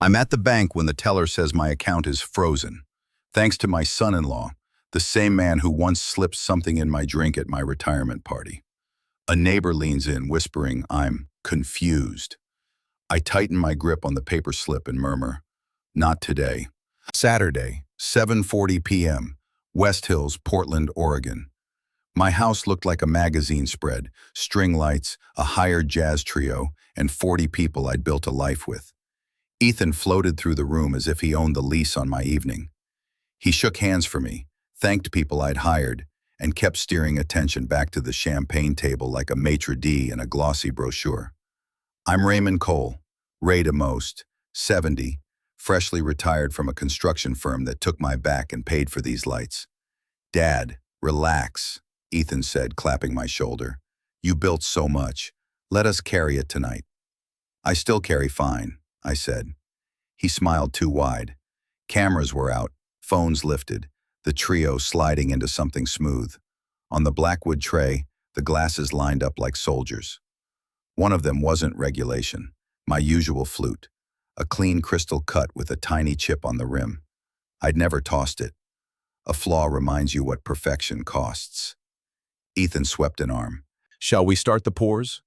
I'm at the bank when the teller says my account is frozen, thanks to my son-in-law, the same man who once slipped something in my drink at my retirement party. A neighbor leans in, whispering, "I'm confused." I tighten my grip on the paper slip and murmur, "Not today." Saturday, 7:40 p.m., West Hills, Portland, Oregon. My house looked like a magazine spread, string lights, a hired jazz trio, and 40 people I'd built a life with. Ethan floated through the room as if he owned the lease on my evening. He shook hands for me, thanked people I'd hired, and kept steering attention back to the champagne table like a maitre d' in a glossy brochure. I'm Raymond Cole, Ray to most, 70, freshly retired from a construction firm that took my back and paid for these lights. "Dad, relax," Ethan said, clapping my shoulder. "You built so much. Let us carry it tonight." "I still carry fine," I said. He smiled too wide. Cameras were out, phones lifted, the trio sliding into something smooth. On the blackwood tray, the glasses lined up like soldiers. One of them wasn't regulation, my usual flute, a clean crystal cut with a tiny chip on the rim. I'd never tossed it. A flaw reminds you what perfection costs. Ethan swept an arm. "Shall we start the pours?"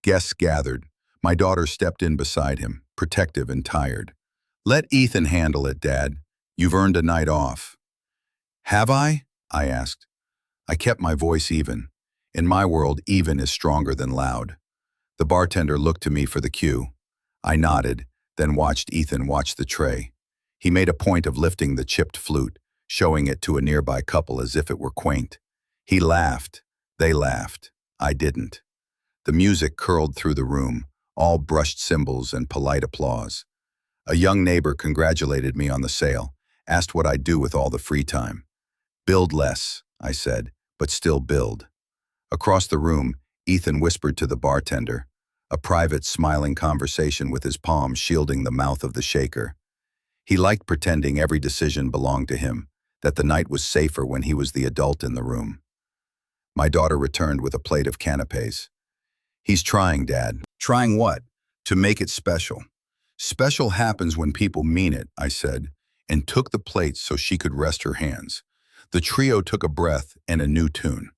Guests gathered. My daughter stepped in beside him, protective and tired. "Let Ethan handle it, Dad. You've earned a night off." "Have I?" I asked. I kept my voice even. In my world, even is stronger than loud. The bartender looked to me for the cue. I nodded, then watched Ethan watch the tray. He made a point of lifting the chipped flute, showing it to a nearby couple as if it were quaint. He laughed. They laughed. I didn't. The music curled through the room, all brushed cymbals and polite applause. A young neighbor congratulated me on the sale, asked what I'd do with all the free time. "Build less," I said, "but still build." Across the room, Ethan whispered to the bartender, a private, smiling conversation with his palm shielding the mouth of the shaker. He liked pretending every decision belonged to him, that the night was safer when he was the adult in the room. My daughter returned with a plate of canapés. "He's trying, Dad." "Trying what?" "To make it special." "Special happens when people mean it," I said, and took the plate so she could rest her hands. The trio took a breath and a new tune.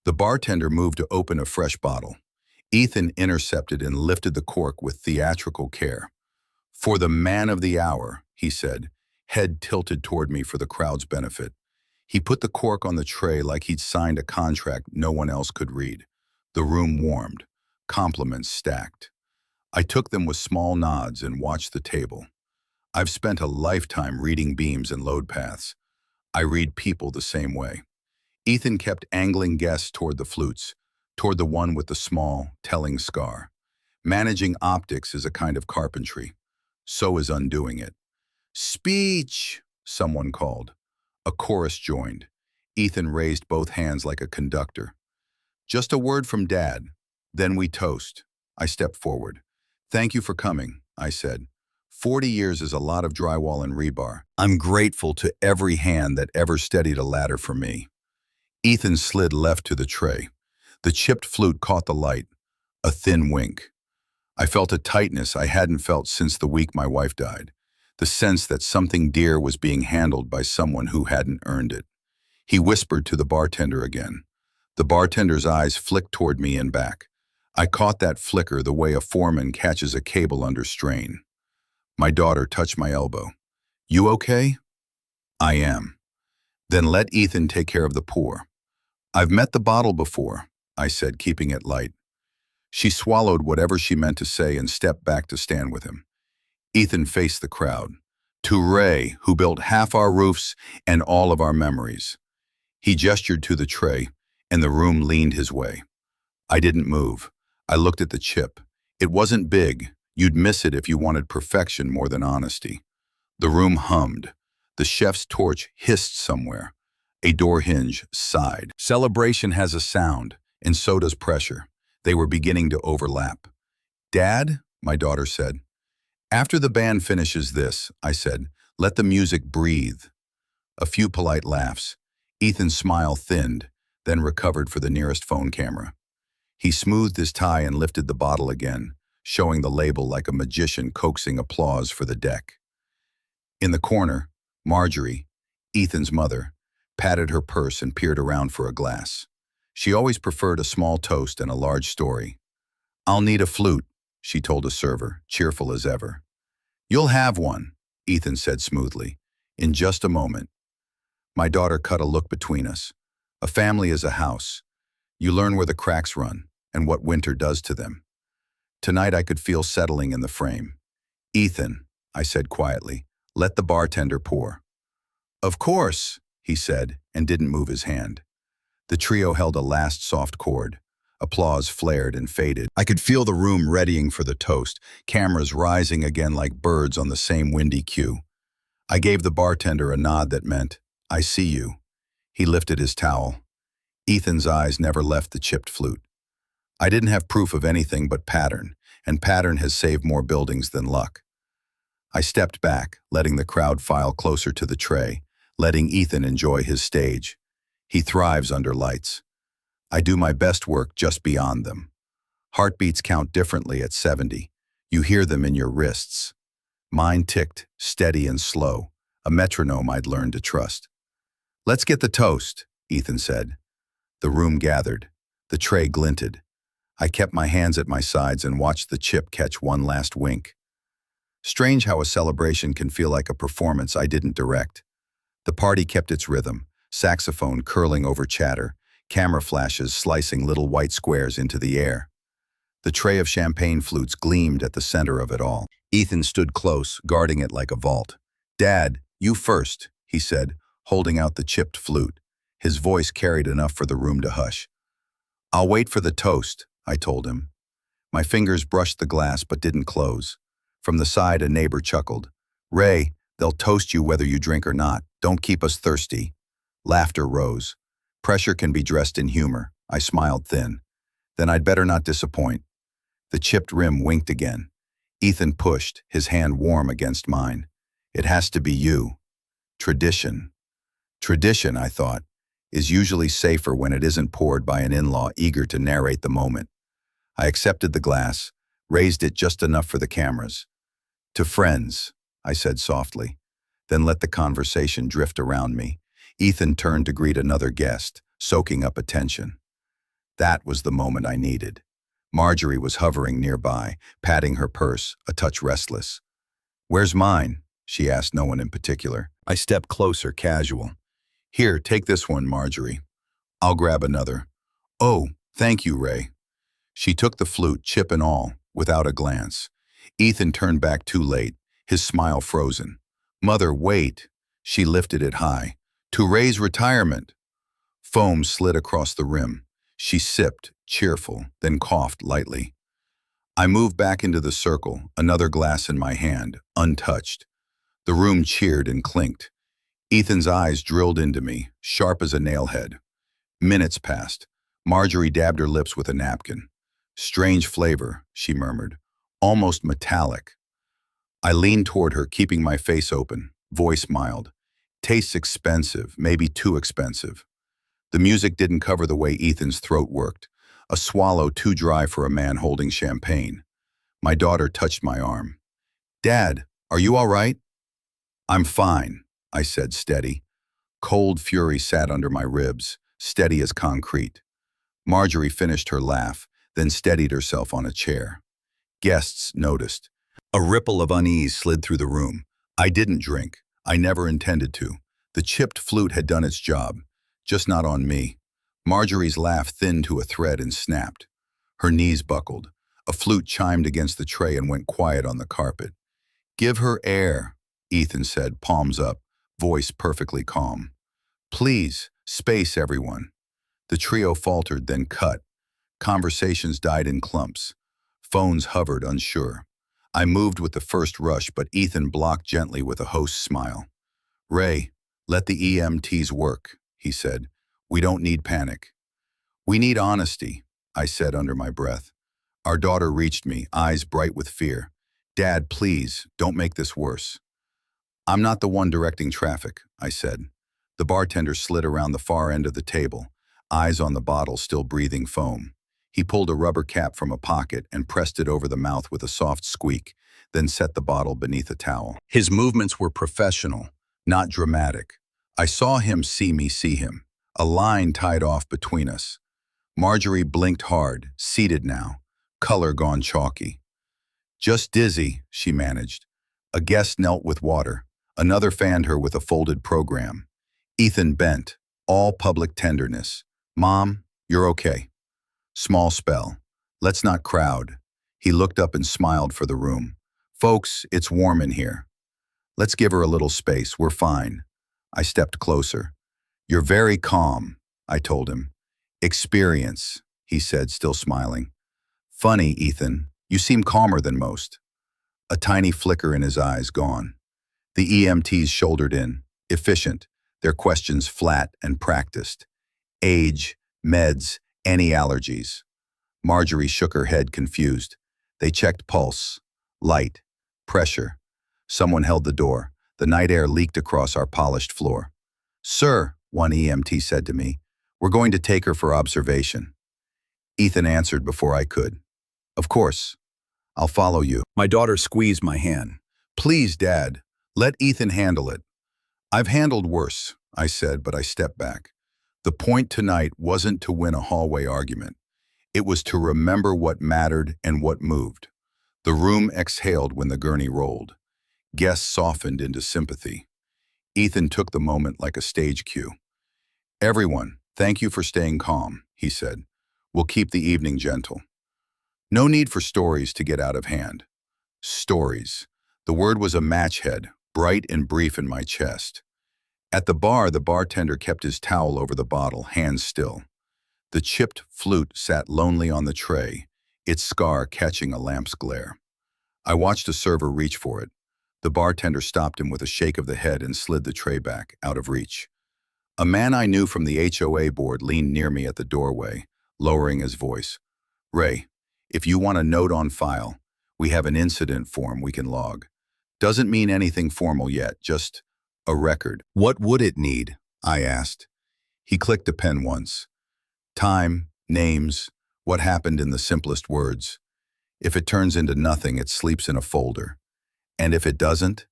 The bartender moved to open a fresh bottle. Ethan intercepted and lifted the cork with theatrical care. "For the man of the hour," he said, head tilted toward me for the crowd's benefit. He put the cork on the tray like he'd signed a contract no one else could read. The room warmed. Compliments stacked. I took them with small nods and watched the table. I've spent a lifetime reading beams and load paths. I read people the same way. Ethan kept angling guests toward the flutes, toward the one with the small, telling scar. Managing optics is a kind of carpentry. So is undoing it. "Speech!" someone called. A chorus joined. Ethan raised both hands like a conductor. "Just a word from Dad. Then we toast." I stepped forward. "Thank you for coming," I said. 40 years is a lot of drywall and rebar. I'm grateful to every hand that ever steadied a ladder for me. Ethan slid left to the tray. The chipped flute caught the light. A thin wink. I felt a tightness I hadn't felt since the week my wife died. The sense that something dear was being handled by someone who hadn't earned it. He whispered to the bartender again. The bartender's eyes flicked toward me and back. I caught that flicker the way a foreman catches a cable under strain. My daughter touched my elbow. "You okay?" "I am." "Then let Ethan take care of the pour." "I've met the bottle before," I said, keeping it light. She swallowed whatever she meant to say and stepped back to stand with him. Ethan faced the crowd. "To Ray, who built half our roofs and all of our memories." He gestured to the tray, and the room leaned his way. I didn't move. I looked at the chip. It wasn't big. You'd miss it if you wanted perfection more than honesty. The room hummed. The chef's torch hissed somewhere. A door hinge sighed. Celebration has a sound, and so does pressure. They were beginning to overlap. "Dad," my daughter said. "After the band finishes this," I said, "let the music breathe." A few polite laughs. Ethan's smile thinned, then recovered for the nearest phone camera. He smoothed his tie and lifted the bottle again, showing the label like a magician coaxing applause for the deck. In the corner, Marjorie, Ethan's mother, patted her purse and peered around for a glass. She always preferred a small toast and a large story. "I'll need a flute," she told a server, cheerful as ever. "You'll have one," Ethan said smoothly. "In just a moment." My daughter cut a look between us. A family is a house. You learn where the cracks run and what winter does to them. Tonight I could feel settling in the frame. "Ethan," I said quietly, "let the bartender pour." "Of course," he said, and didn't move his hand. The trio held a last soft chord. Applause flared and faded. I could feel the room readying for the toast, cameras rising again like birds on the same windy cue. I gave the bartender a nod that meant, "I see you." He lifted his towel. Ethan's eyes never left the chipped flute. I didn't have proof of anything but pattern, and pattern has saved more buildings than luck. I stepped back, letting the crowd file closer to the tray, letting Ethan enjoy his stage. He thrives under lights. I do my best work just beyond them. Heartbeats count differently at 70. You hear them in your wrists. Mine ticked, steady and slow, a metronome I'd learned to trust. "Let's get the toast," Ethan said. The room gathered. The tray glinted. I kept my hands at my sides and watched the chip catch one last wink. Strange how a celebration can feel like a performance I didn't direct. The party kept its rhythm, saxophone curling over chatter, camera flashes slicing little white squares into the air. The tray of champagne flutes gleamed at the center of it all. Ethan stood close, guarding it like a vault. "Dad, you first," he said, holding out the chipped flute. His voice carried enough for the room to hush. "I'll wait for the toast," I told him. My fingers brushed the glass but didn't close. From the side, a neighbor chuckled. "Ray, they'll toast you whether you drink or not. Don't keep us thirsty." Laughter rose. Pressure can be dressed in humor. I smiled thin. Then I'd better not disappoint. The chipped rim winked again. Ethan pushed, his hand warm against mine. "It has to be you." Tradition. Tradition, I thought, is usually safer when it isn't poured by an in-law eager to narrate the moment. I accepted the glass, raised it just enough for the cameras. "To friends," I said softly, then let the conversation drift around me. Ethan turned to greet another guest, soaking up attention. That was the moment I needed. Marjorie was hovering nearby, patting her purse, a touch restless. "Where's mine?" she asked no one in particular. I stepped closer, casual. "Here, take this one, Marjorie. I'll grab another." "Oh, thank you, Ray." She took the flute, chip and all, without a glance. Ethan turned back too late, his smile frozen. "Mother, wait." She lifted it high. "To Ray's retirement." Foam slid across the rim. She sipped, cheerful, then coughed lightly. I moved back into the circle, another glass in my hand, untouched. The room cheered and clinked. Ethan's eyes drilled into me, sharp as a nailhead. Minutes passed. Marjorie dabbed her lips with a napkin. "Strange flavor," she murmured. "Almost metallic." I leaned toward her, keeping my face open, voice mild. "Tastes expensive, maybe too expensive." The music didn't cover the way Ethan's throat worked, a swallow too dry for a man holding champagne. My daughter touched my arm. "Dad, are you all right?" "I'm fine," I said, steady. Cold fury sat under my ribs, steady as concrete. Marjorie finished her laugh, then steadied herself on a chair. Guests noticed. A ripple of unease slid through the room. I didn't drink. I never intended to. The chipped flute had done its job, just not on me. Marjorie's laugh thinned to a thread and snapped. Her knees buckled. A flute chimed against the tray and went quiet on the carpet. "Give her air," Ethan said, palms up, voice perfectly calm. "Please, space, everyone." The trio faltered, then cut. Conversations died in clumps. Phones hovered, unsure. I moved with the first rush, but Ethan blocked gently with a host's smile. "Ray, let the EMTs work," he said. "We don't need panic." "We need honesty," I said under my breath. Our daughter reached me, eyes bright with fear. "Dad, please, don't make this worse." "I'm not the one directing traffic," I said. The bartender slid around the far end of the table, eyes on the bottle still breathing foam. He pulled a rubber cap from a pocket and pressed it over the mouth with a soft squeak, then set the bottle beneath a towel. His movements were professional, not dramatic. I saw him see me see him, a line tied off between us. Marjorie blinked hard, seated now, color gone chalky. "Just dizzy," she managed. A guest knelt with water. Another fanned her with a folded program. Ethan bent, all public tenderness. "Mom, you're okay." Small spell. "Let's not crowd." He looked up and smiled for the room. "Folks, it's warm in here. Let's give her a little space. We're fine." I stepped closer. "You're very calm," I told him. "Experience," he said, still smiling. "Funny, Ethan. You seem calmer than most." A tiny flicker in his eyes, gone. The EMTs shouldered in, efficient, their questions flat and practiced. Age, meds, any allergies. Marjorie shook her head, confused. They checked pulse, light, pressure. Someone held the door. The night air leaked across our polished floor. "Sir," one EMT said to me, "we're going to take her for observation." Ethan answered before I could. "Of course. I'll follow you." My daughter squeezed my hand. "Please, Dad, let Ethan handle it." "I've handled worse," I said, but I stepped back. The point tonight wasn't to win a hallway argument. It was to remember what mattered and what moved. The room exhaled when the gurney rolled. Guests softened into sympathy. Ethan took the moment like a stage cue. "Everyone, thank you for staying calm," he said. "We'll keep the evening gentle." No need for stories to get out of hand. Stories. The word was a match head, bright and brief in my chest. At the bar, the bartender kept his towel over the bottle, hands still. The chipped flute sat lonely on the tray, its scar catching a lamp's glare. I watched a server reach for it. The bartender stopped him with a shake of the head and slid the tray back, out of reach. A man I knew from the HOA board leaned near me at the doorway, lowering his voice. "Ray, if you want a note on file, we have an incident form we can log. Doesn't mean anything formal yet, just a record." "What would it need?" I asked. He clicked a pen once. "Time, names, what happened in the simplest words. If it turns into nothing, it sleeps in a folder. And if it doesn't,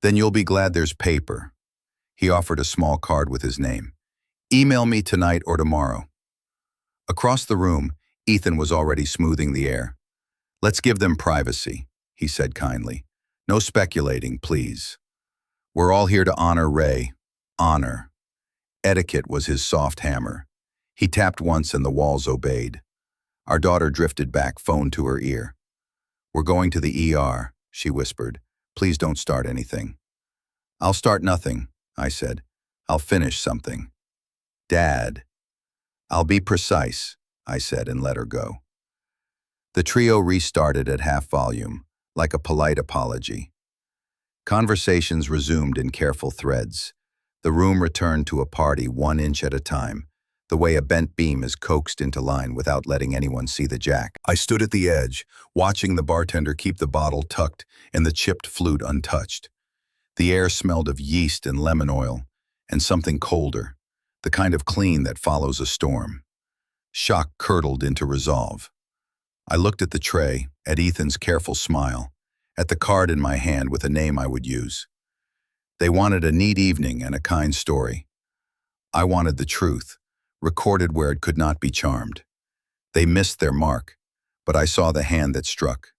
then you'll be glad there's paper." He offered a small card with his name. "Email me tonight or tomorrow." Across the room, Ethan was already smoothing the air. "Let's give them privacy," he said kindly. "No speculating, please. We're all here to honor Ray. Honor." Etiquette was his soft hammer. He tapped once and the walls obeyed. Our daughter drifted back, phone to her ear. "We're going to the ER, she whispered. "Please don't start anything." "I'll start nothing," I said. "I'll finish something." "Dad." "I'll be precise," I said and let her go. The trio restarted at half volume, like a polite apology. Conversations resumed in careful threads. The room returned to a party 1 inch at a time, the way a bent beam is coaxed into line without letting anyone see the jack. I stood at the edge, watching the bartender keep the bottle tucked and the chipped flute untouched. The air smelled of yeast and lemon oil, and something colder, the kind of clean that follows a storm. Shock curdled into resolve. I looked at the tray, at Ethan's careful smile, at the card in my hand with a name I would use. They wanted a neat evening and a kind story. I wanted the truth, recorded where it could not be charmed. They missed their mark, but I saw the hand that struck.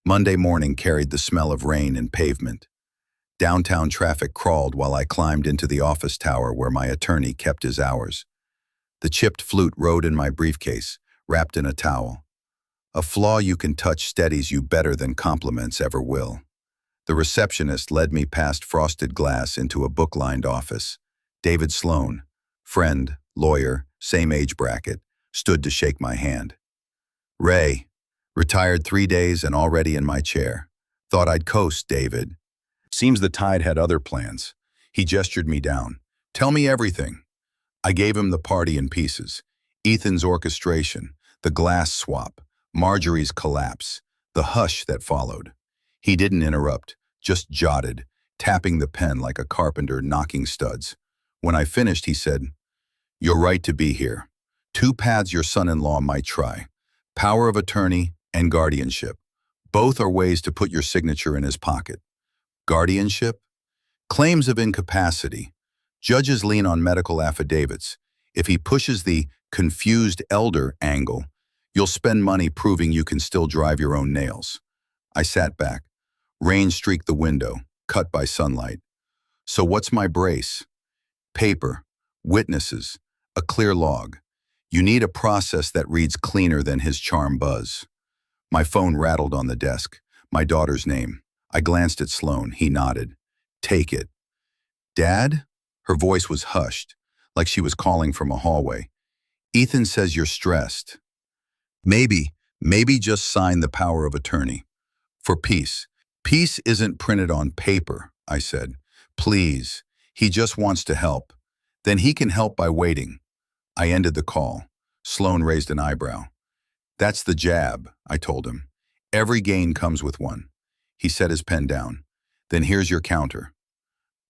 Monday morning carried the smell of rain and pavement. Downtown traffic crawled while I climbed into the office tower where my attorney kept his hours. The chipped flute rode in my briefcase, wrapped in a towel. A flaw you can touch steadies you better than compliments ever will. The receptionist led me past frosted glass into a book-lined office. David Sloan, friend, lawyer, same age bracket, stood to shake my hand. "Ray, retired 3 days and already in my chair. Thought I'd coast, David." Seems the tide had other plans. He gestured me down. "Tell me everything." I gave him the party in pieces. Ethan's orchestration, the glass swap, Marjorie's collapse, the hush that followed. He didn't interrupt, just jotted, tapping the pen like a carpenter knocking studs. When I finished, he said, "You're right to be here. Two paths your son-in-law might try: power of attorney and guardianship. Both are ways to put your signature in his pocket. Guardianship? Claims of incapacity. Judges lean on medical affidavits. If he pushes the confused elder angle, you'll spend money proving you can still drive your own nails. I sat back. Rain streaked the window, cut by sunlight. So what's my brace? Paper, witnesses, a clear log. You need a process that reads cleaner than his charm buzz. My phone rattled on the desk. My daughter's name. I glanced at Sloan. He nodded. Take it. Dad? Her voice was hushed, like she was calling from a hallway. Ethan says you're stressed. Maybe just sign the power of attorney. For peace. Peace isn't printed on paper, I said. Please. He just wants to help. Then he can help by waiting. I ended the call. Sloan raised an eyebrow. That's the jab, I told him. Every gain comes with one. He set his pen down. Then here's your counter.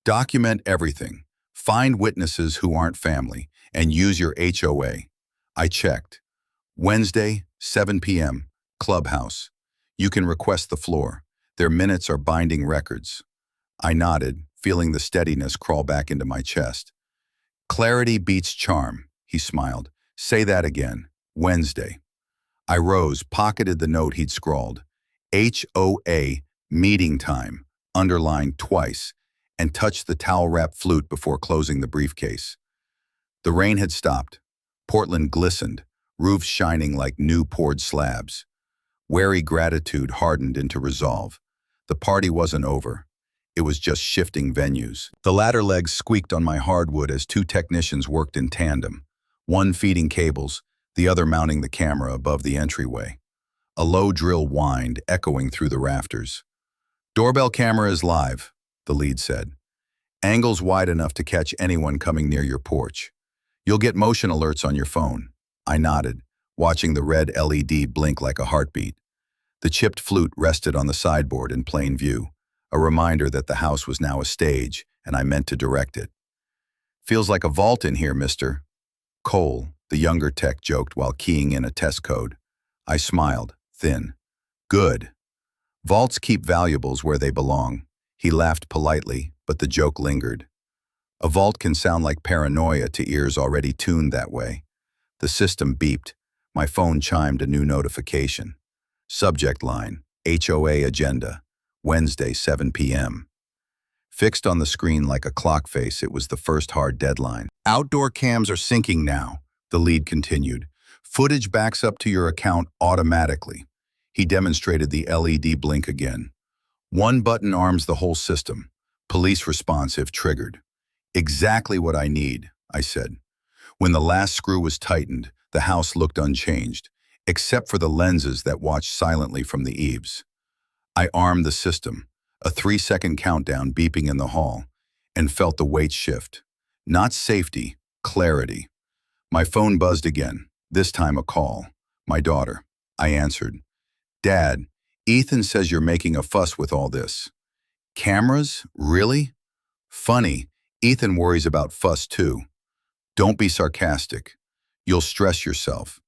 Document everything. Find witnesses who aren't family, and use your HOA. I checked. Wednesday, 7 p.m., Clubhouse. You can request the floor. Their minutes are binding records. I nodded, feeling the steadiness crawl back into my chest. Clarity beats charm, he smiled. Say that again. Wednesday. I rose, pocketed the note he'd scrawled. HOA, meeting time, underlined twice, and touched the towel-wrapped flute before closing the briefcase. The rain had stopped. Portland glistened, roofs shining like new poured slabs. Wary gratitude hardened into resolve. The party wasn't over. It was just shifting venues. The ladder legs squeaked on my hardwood as two technicians worked in tandem, one feeding cables, the other mounting the camera above the entryway. A low drill whined, echoing through the rafters. Doorbell camera is live, the lead said. Angles wide enough to catch anyone coming near your porch. You'll get motion alerts on your phone. I nodded, watching the red LED blink like a heartbeat. The chipped flute rested on the sideboard in plain view, a reminder that the house was now a stage, and I meant to direct it. Feels like a vault in here, mister. Cole, the younger tech, joked while keying in a test code. I smiled, thin. Good. Vaults keep valuables where they belong. He laughed politely, but the joke lingered. A vault can sound like paranoia to ears already tuned that way. The system beeped. My phone chimed a new notification. Subject line, HOA agenda, Wednesday, 7 p.m. Fixed on the screen like a clock face, it was the first hard deadline. Outdoor cams are syncing now, the lead continued. Footage backs up to your account automatically. He demonstrated the LED blink again. One button arms the whole system. Police response if triggered. Exactly what I need, I said. When the last screw was tightened, the house looked unchanged, except for the lenses that watched silently from the eaves. I armed the system, a 3-second countdown beeping in the hall, and felt the weight shift. Not safety, clarity. My phone buzzed again, this time a call. My daughter. I answered. Dad, Ethan says you're making a fuss with all this. Cameras? Really? Funny, Ethan worries about fuss too. Don't be sarcastic. You'll stress yourself.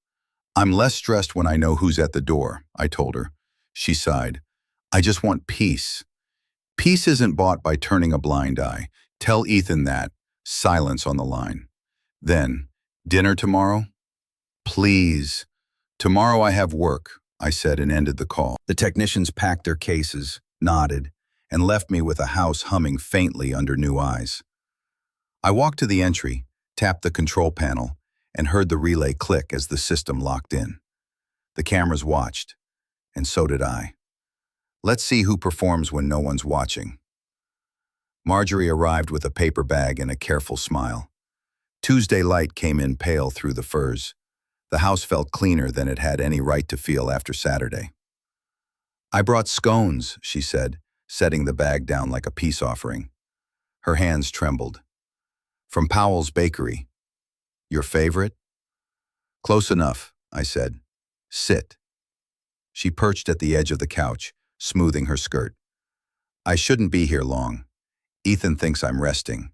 I'm less stressed when I know who's at the door, I told her. She sighed. I just want peace. Peace isn't bought by turning a blind eye. Tell Ethan that. Silence on the line. Then, dinner tomorrow? Please. Tomorrow I have work, I said and ended the call. The technicians packed their cases, nodded, and left me with a house humming faintly under new eyes. I walked to the entry, tapped the control panel, and heard the relay click as the system locked in. The cameras watched, and so did I. Let's see who performs when no one's watching. Marjorie arrived with a paper bag and a careful smile. Tuesday light came in pale through the furs. The house felt cleaner than it had any right to feel after Saturday. I brought scones, she said, setting the bag down like a peace offering. Her hands trembled. From Powell's Bakery. Your favorite? Close enough, I said. Sit. She perched at the edge of the couch, smoothing her skirt. I shouldn't be here long. Ethan thinks I'm resting.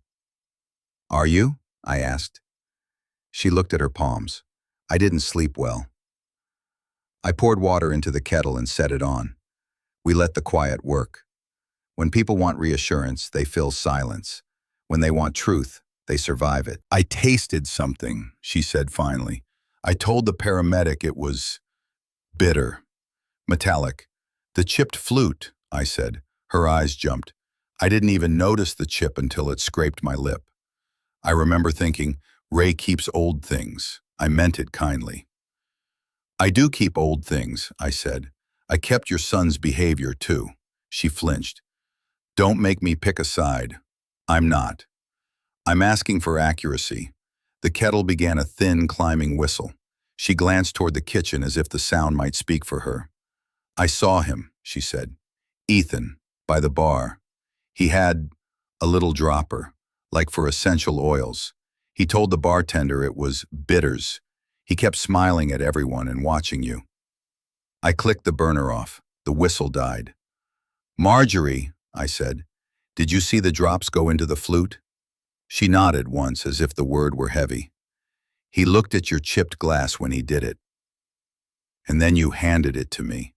Are you? I asked. She looked at her palms. I didn't sleep well. I poured water into the kettle and set it on. We let the quiet work. When people want reassurance, they fill silence. When they want truth, they survive it. I tasted something, she said finally. I told the paramedic it was bitter, metallic. The chipped flute, I said. Her eyes jumped. I didn't even notice the chip until it scraped my lip. I remember thinking, Ray keeps old things. I meant it kindly. I do keep old things, I said. I kept your son's behavior too. She flinched. Don't make me pick a side. I'm not. I'm asking for accuracy. The kettle began a thin, climbing whistle. She glanced toward the kitchen as if the sound might speak for her. I saw him, she said. Ethan, by the bar. He had a little dropper, like for essential oils. He told the bartender it was bitters. He kept smiling at everyone and watching you. I clicked the burner off. The whistle died. Marjorie, I said, did you see the drops go into the flute? She nodded once as if the word were heavy. He looked at your chipped glass when he did it. And then you handed it to me.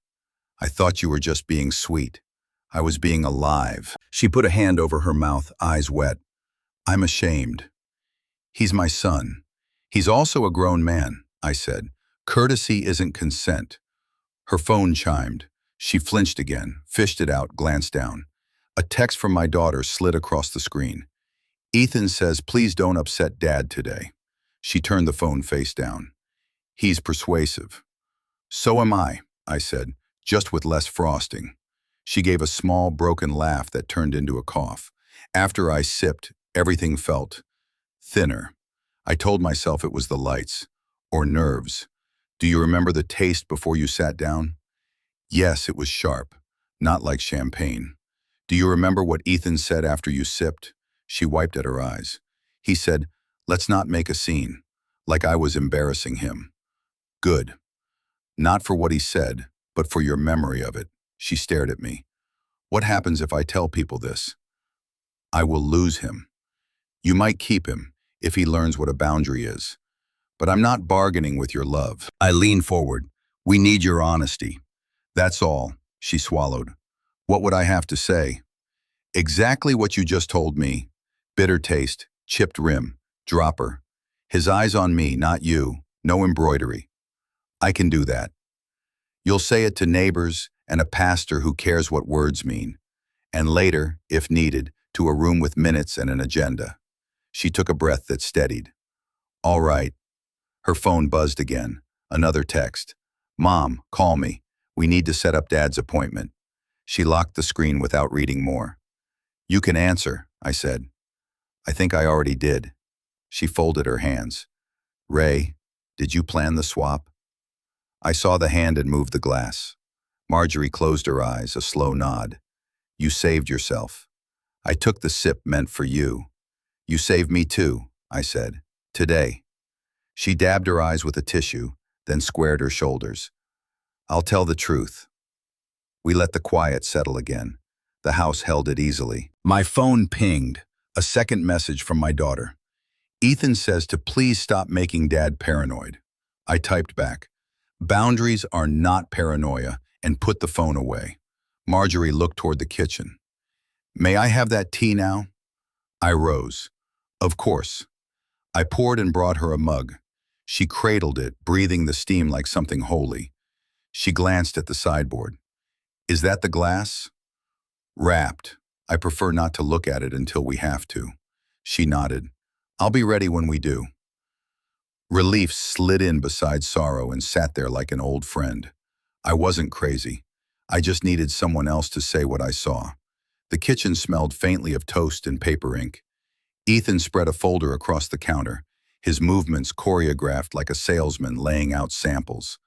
I thought you were just being sweet. I was being alive. She put a hand over her mouth, eyes wet. I'm ashamed. He's my son. He's also a grown man, I said. Courtesy isn't consent. Her phone chimed. She flinched again, fished it out, glanced down. A text from my daughter slid across the screen. Ethan says, please don't upset Dad today. She turned the phone face down. He's persuasive. So am I said, just with less frosting. She gave a small, broken laugh that turned into a cough. After I sipped, everything felt thinner. I told myself it was the lights, or nerves. Do you remember the taste before you sat down? Yes, it was sharp, not like champagne. Do you remember what Ethan said after you sipped? She wiped at her eyes. He said, let's not make a scene, like I was embarrassing him. Good. Not for what he said, but for your memory of it. She stared at me. What happens if I tell people this? I will lose him. You might keep him, if he learns what a boundary is. But I'm not bargaining with your love. I leaned forward. We need your honesty. That's all, she swallowed. What would I have to say? Exactly what you just told me. Bitter taste, chipped rim, dropper. His eyes on me, not you. No embroidery. I can do that. You'll say it to neighbors and a pastor who cares what words mean. And later, if needed, to a room with minutes and an agenda. She took a breath that steadied. All right. Her phone buzzed again. Another text. Mom, call me. We need to set up Dad's appointment. She locked the screen without reading more. You can answer, I said. I think I already did. She folded her hands. Ray, did you plan the swap? I saw the hand and moved the glass. Marjorie closed her eyes, a slow nod. You saved yourself. I took the sip meant for you. You saved me too, I said. Today. She dabbed her eyes with a tissue, then squared her shoulders. I'll tell the truth. We let the quiet settle again. The house held it easily. My phone pinged. A second message from my daughter. Ethan says to please stop making Dad paranoid. I typed back. Boundaries are not paranoia, and put the phone away. Marjorie looked toward the kitchen. May I have that tea now? I rose. Of course. I poured and brought her a mug. She cradled it, breathing the steam like something holy. She glanced at the sideboard. Is that the glass? Wrapped. I prefer not to look at it until we have to. She nodded. I'll be ready when we do. Relief slid in beside sorrow and sat there like an old friend. I wasn't crazy. I just needed someone else to say what I saw. The kitchen smelled faintly of toast and paper ink. Ethan spread a folder across the counter, his movements choreographed like a salesman laying out samples.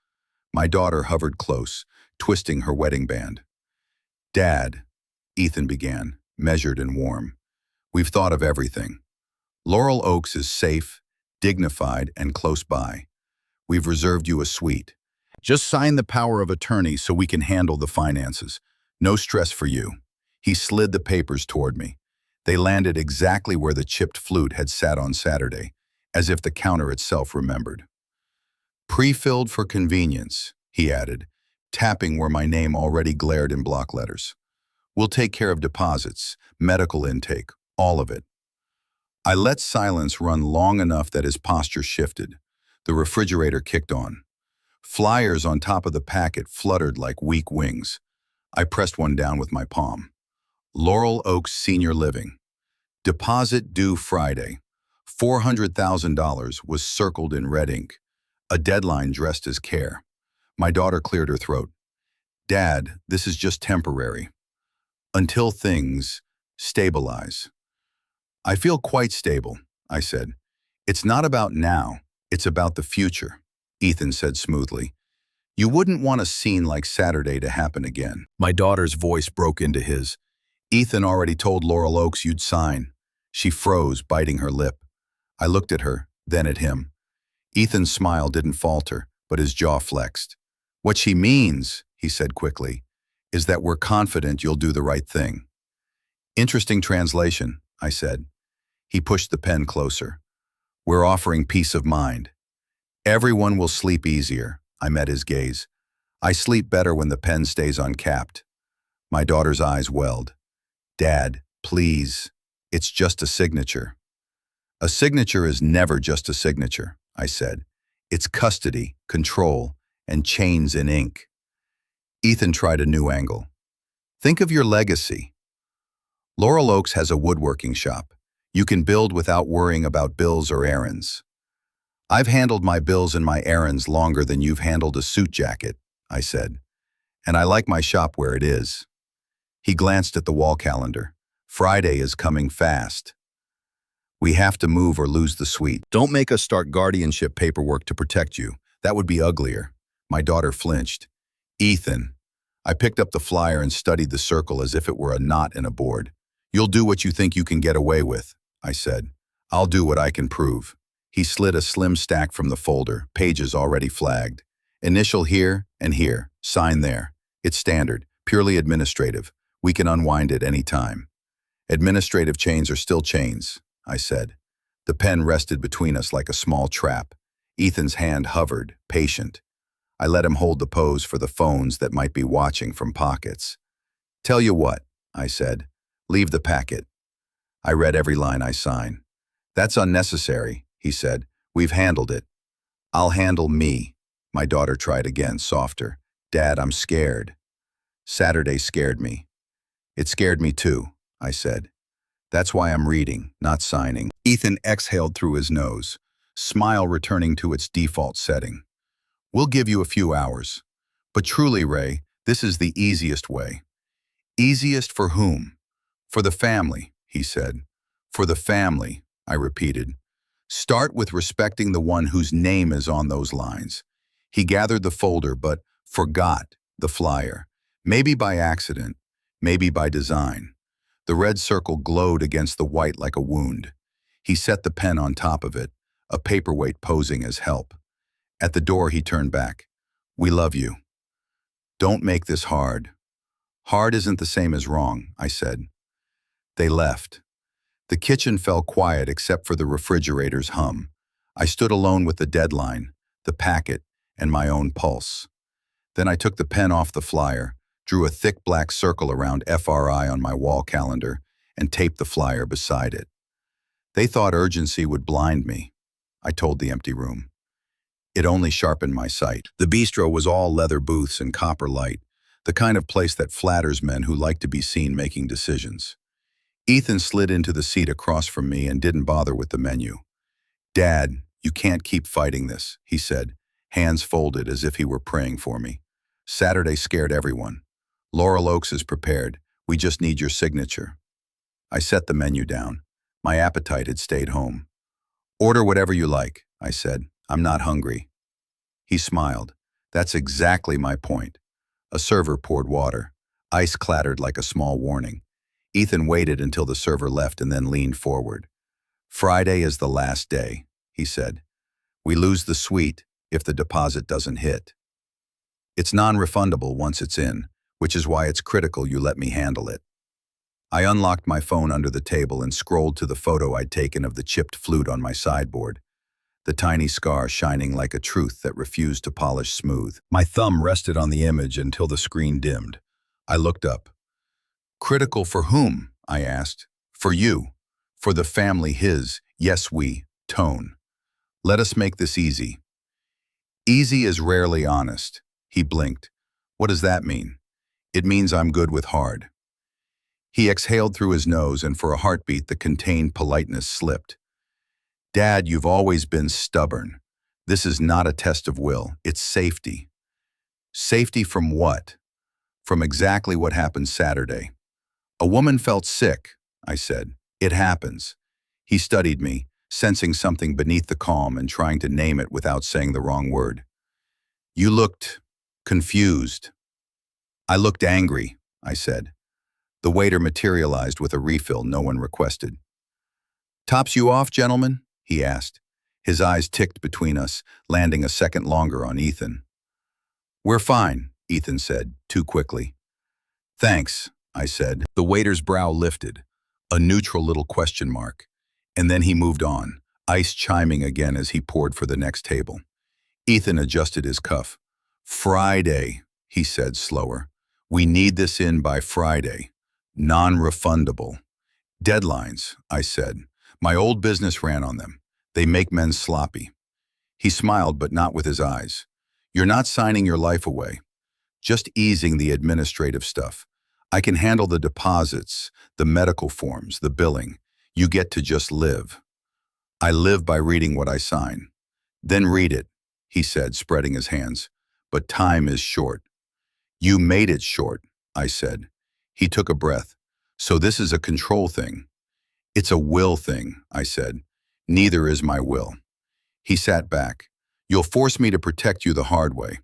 My daughter hovered close, twisting her wedding band. Dad, Ethan began, measured and warm. We've thought of everything. Laurel Oaks is safe, dignified, and close by. We've reserved you a suite. Just sign the power of attorney so we can handle the finances. No stress for you. He slid the papers toward me. They landed exactly where the chipped flute had sat on Saturday, as if the counter itself remembered. Pre-filled for convenience, he added, tapping where my name already glared in block letters. We'll take care of deposits, medical intake, all of it. I let silence run long enough that his posture shifted. The refrigerator kicked on. Flyers on top of the packet fluttered like weak wings. I pressed one down with my palm. Laurel Oaks Senior Living. Deposit due Friday. $400,000 was circled in red ink. A deadline dressed as care. My daughter cleared her throat. Dad, this is just temporary. Until things stabilize. I feel quite stable, I said. It's not about now, it's about the future, Ethan said smoothly. You wouldn't want a scene like Saturday to happen again. My daughter's voice broke into his. Ethan already told Laurel Oaks you'd sign. She froze, biting her lip. I looked at her, then at him. Ethan's smile didn't falter, but his jaw flexed. What she means, he said quickly, is that we're confident you'll do the right thing. Interesting translation, I said. He pushed the pen closer. We're offering peace of mind. Everyone will sleep easier, I met his gaze. I sleep better when the pen stays uncapped. My daughter's eyes welled. Dad, please, it's just a signature. A signature is never just a signature, I said. It's custody, control, and chains in ink. Ethan tried a new angle. Think of your legacy. Laurel Oaks has a woodworking shop. You can build without worrying about bills or errands. I've handled my bills and my errands longer than you've handled a suit jacket, I said. And I like my shop where it is. He glanced at the wall calendar. Friday is coming fast. We have to move or lose the suite. Don't make us start guardianship paperwork to protect you. That would be uglier. My daughter flinched. Ethan. I picked up the flyer and studied the circle as if it were a knot in a board. You'll do what you think you can get away with, I said. I'll do what I can prove. He slid a slim stack from the folder, pages already flagged. Initial here and here, sign there. It's standard, purely administrative. We can unwind it any time. Administrative chains are still chains, I said. The pen rested between us like a small trap. Ethan's hand hovered, patient. I let him hold the pose for the phones that might be watching from pockets. Tell you what, I said. Leave the packet. I read every line I sign. That's unnecessary, he said. We've handled it. I'll handle me. My daughter tried again, softer. Dad, I'm scared. Saturday scared me. It scared me too, I said. That's why I'm reading, not signing. Ethan exhaled through his nose, smile returning to its default setting. We'll give you a few hours. But truly, Ray, this is the easiest way. Easiest for whom? For the family, he said. For the family, I repeated. Start with respecting the one whose name is on those lines. He gathered the folder but forgot the flyer. Maybe by accident, maybe by design. The red circle glowed against the white like a wound. He set the pen on top of it, a paperweight posing as help. At the door, he turned back. We love you. Don't make this hard. Hard isn't the same as wrong, I said. They left. The kitchen fell quiet except for the refrigerator's hum. I stood alone with the deadline, the packet, and my own pulse. Then I took the pen off the flyer, drew a thick black circle around FRI on my wall calendar, and taped the flyer beside it. They thought urgency would blind me, I told the empty room. It only sharpened my sight. The bistro was all leather booths and copper light, the kind of place that flatters men who like to be seen making decisions. Ethan slid into the seat across from me and didn't bother with the menu. Dad, you can't keep fighting this, he said, hands folded as if he were praying for me. Saturday scared everyone. Laurel Oaks is prepared. We just need your signature. I set the menu down. My appetite had stayed home. Order whatever you like, I said. I'm not hungry. He smiled. That's exactly my point. A server poured water. Ice clattered like a small warning. Ethan waited until the server left and then leaned forward. Friday is the last day, he said. We lose the suite if the deposit doesn't hit. It's non-refundable once it's in, which is why it's critical you let me handle it. I unlocked my phone under the table and scrolled to the photo I'd taken of the chipped flute on my sideboard. the tiny scar shining like a truth that refused to polish smooth. My thumb rested on the image until the screen dimmed. I looked up. Critical for whom? I asked. For you. For the family, his, yes we, tone. Let us make this easy. Easy is rarely honest. He blinked. What does that mean? It means I'm good with hard. He exhaled through his nose, and for a heartbeat the contained politeness slipped. Dad, you've always been stubborn. This is not a test of will, it's safety. Safety from what? From exactly what happened Saturday. A woman felt sick, I said. It happens. He studied me, sensing something beneath the calm and trying to name it without saying the wrong word. You looked confused. I looked angry, I said. The waiter materialized with a refill no one requested. Tops you off, gentlemen? He asked. His eyes ticked between us, landing a second longer on Ethan. We're fine, Ethan said, too quickly. Thanks, I said. The waiter's brow lifted, a neutral little question mark, and then he moved on, ice chiming again as he poured for the next table. Ethan adjusted his cuff. Friday, he said slower. We need this in by Friday. Non-refundable. Deadlines, I said. My old business ran on them. They make men sloppy. He smiled, but not with his eyes. You're not signing your life away. Just easing the administrative stuff. I can handle the deposits, the medical forms, the billing. You get to just live. I live by reading what I sign. Then read it, he said, spreading his hands. But time is short. You made it short, I said. He took a breath. So this is a control thing. It's a will thing, I said. Neither is my will. He sat back. You'll force me to protect you the hard way.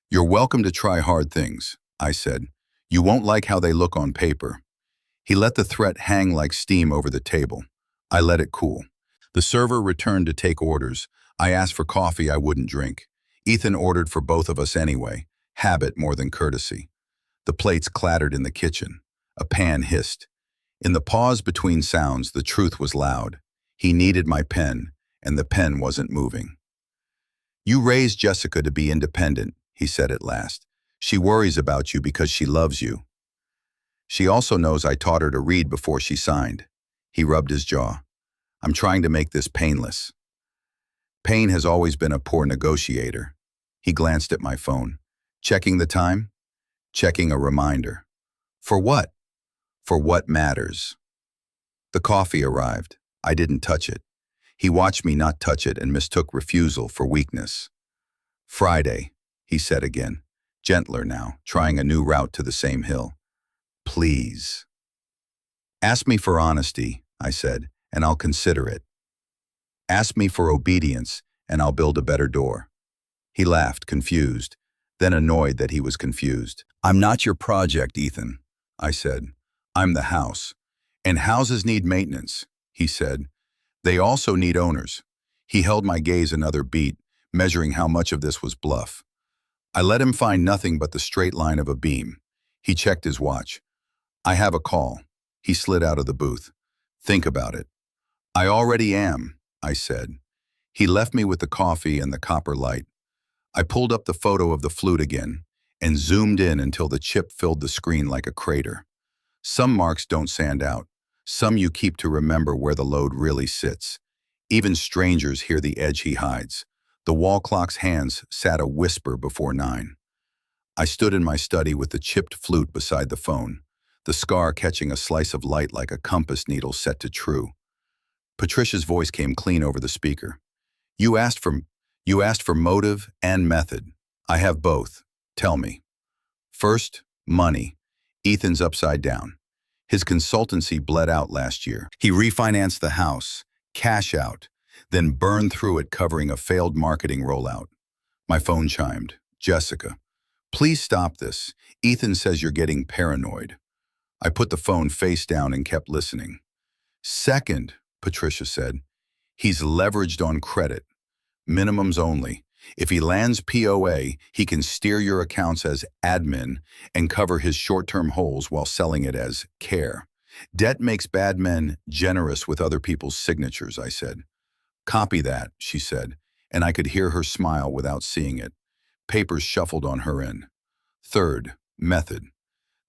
You're welcome to try hard things, I said. You won't like how they look on paper. He let the threat hang like steam over the table. I let it cool. The server returned to take orders. I asked for coffee I wouldn't drink. Ethan ordered for both of us anyway, habit more than courtesy. The plates clattered in the kitchen. A pan hissed. In the pause between sounds, the truth was loud. He needed my pen, and the pen wasn't moving. You raised Jessica to be independent, he said at last. She worries about you because she loves you. She also knows I taught her to read before she signed. He rubbed his jaw. I'm trying to make this painless. Pain has always been a poor negotiator. He glanced at my phone. Checking the time? Checking a reminder. For what? For what matters. The coffee arrived. I didn't touch it. He watched me not touch it and mistook refusal for weakness. Friday, he said again, gentler now, trying a new route to the same hill. Please. Ask me for honesty, I said, and I'll consider it. Ask me for obedience, and I'll build a better door. He laughed, confused, then annoyed that he was confused. I'm not your project, Ethan, I said. I'm the house. And houses need maintenance, he said. They also need owners. He held my gaze another beat, measuring how much of this was bluff. I let him find nothing but the straight line of a beam. He checked his watch. I have a call. He slid out of the booth. Think about it. I already am, I said. He left me with the coffee and the copper light. I pulled up the photo of the flute again and zoomed in until the chip filled the screen like a crater. Some marks don't sand out. Some you keep to remember where the load really sits. Even strangers hear the edge he hides. The wall clock's hands sat a whisper before 9. I stood in my study with the chipped flute beside the phone, the scar catching a slice of light like a compass needle set to true. Patricia's voice came clean over the speaker. You asked for motive and method. I have both. Tell me. First, money. Ethan's upside down. His consultancy bled out last year. He refinanced the house, cash out, then burned through it covering a failed marketing rollout. My phone chimed. Jessica. Please stop this. Ethan says you're getting paranoid. I put the phone face down and kept listening. Second, Patricia said, he's leveraged on credit. Minimums only. If he lands POA, he can steer your accounts as admin and cover his short-term holes while selling it as care. Debt makes bad men generous with other people's signatures, I said. Copy that, she said, and I could hear her smile without seeing it. Papers shuffled on her end. Third, method.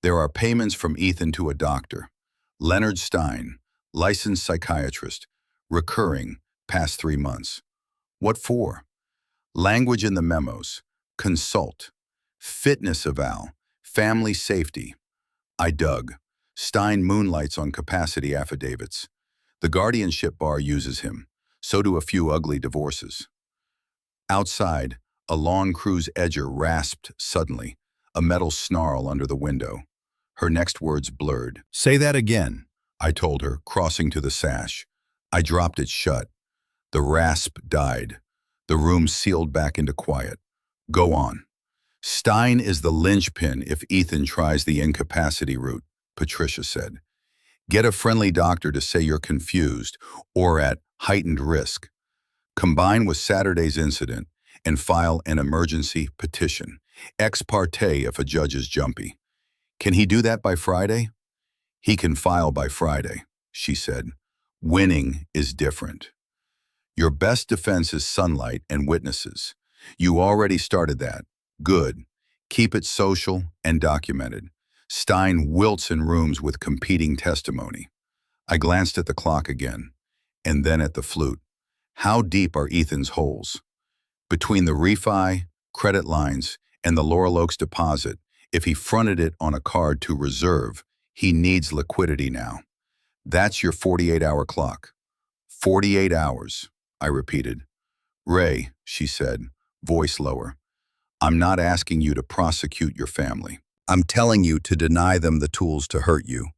There are payments from Ethan to a doctor. Leonard Stein, licensed psychiatrist, recurring, past 3 months. What for? Language in the memos. Consult. Fitness eval. Family safety. I dug. Stein moonlights on capacity affidavits. The guardianship bar uses him. So do a few ugly divorces. Outside, a lawn cruise edger rasped suddenly, a metal snarl under the window. Her next words blurred. Say that again, I told her, crossing to the sash. I dropped it shut. The rasp died. The room sealed back into quiet. Go on. Stein is the linchpin if Ethan tries the incapacity route, Patricia said. Get a friendly doctor to say you're confused or at heightened risk. Combine with Saturday's incident and file an emergency petition, ex parte if a judge is jumpy. Can he do that by Friday? He can file by Friday, she said. Winning is different. Your best defense is sunlight and witnesses. You already started that. Good. Keep it social and documented. Stein wilts in rooms with competing testimony. I glanced at the clock again, and then at the flute. How deep are Ethan's holes? Between the refi, credit lines, and the Laurel Oaks deposit, if he fronted it on a card to reserve, he needs liquidity now. That's your 48-hour clock. 48 hours, I repeated. Ray, she said, voice lower, I'm not asking you to prosecute your family. I'm telling you to deny them the tools to hurt you.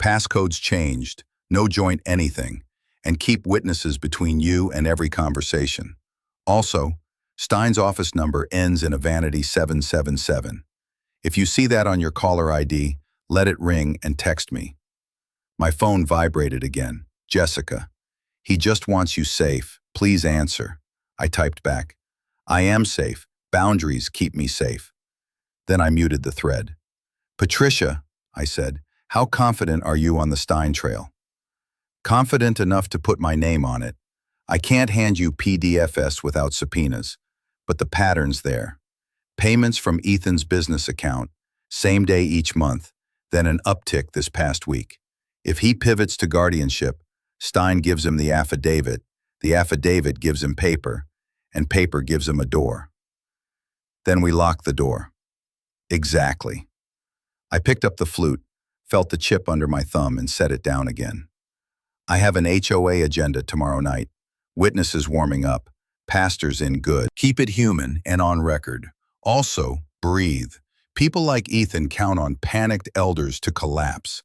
Passcodes changed, no joint anything, and keep witnesses between you and every conversation. Also, Stein's office number ends in a vanity 777. If you see that on your caller ID, let it ring and text me. My phone vibrated again. Jessica. He just wants you safe. Please answer. I typed back. I am safe. Boundaries keep me safe. Then I muted the thread. Patricia, I said, how confident are you on the Stein trail? Confident enough to put my name on it. I can't hand you PDFs without subpoenas, but the pattern's there. Payments from Ethan's business account, same day each month, then an uptick this past week. If he pivots to guardianship, Stein gives him the affidavit gives him paper, and paper gives him a door. Then we lock the door. Exactly. I picked up the flute, felt the chip under my thumb, and set it down again. I have an HOA agenda tomorrow night. Witnesses warming up. Pastors in good. Keep it human and on record. Also, breathe. People like Ethan count on panicked elders to collapse.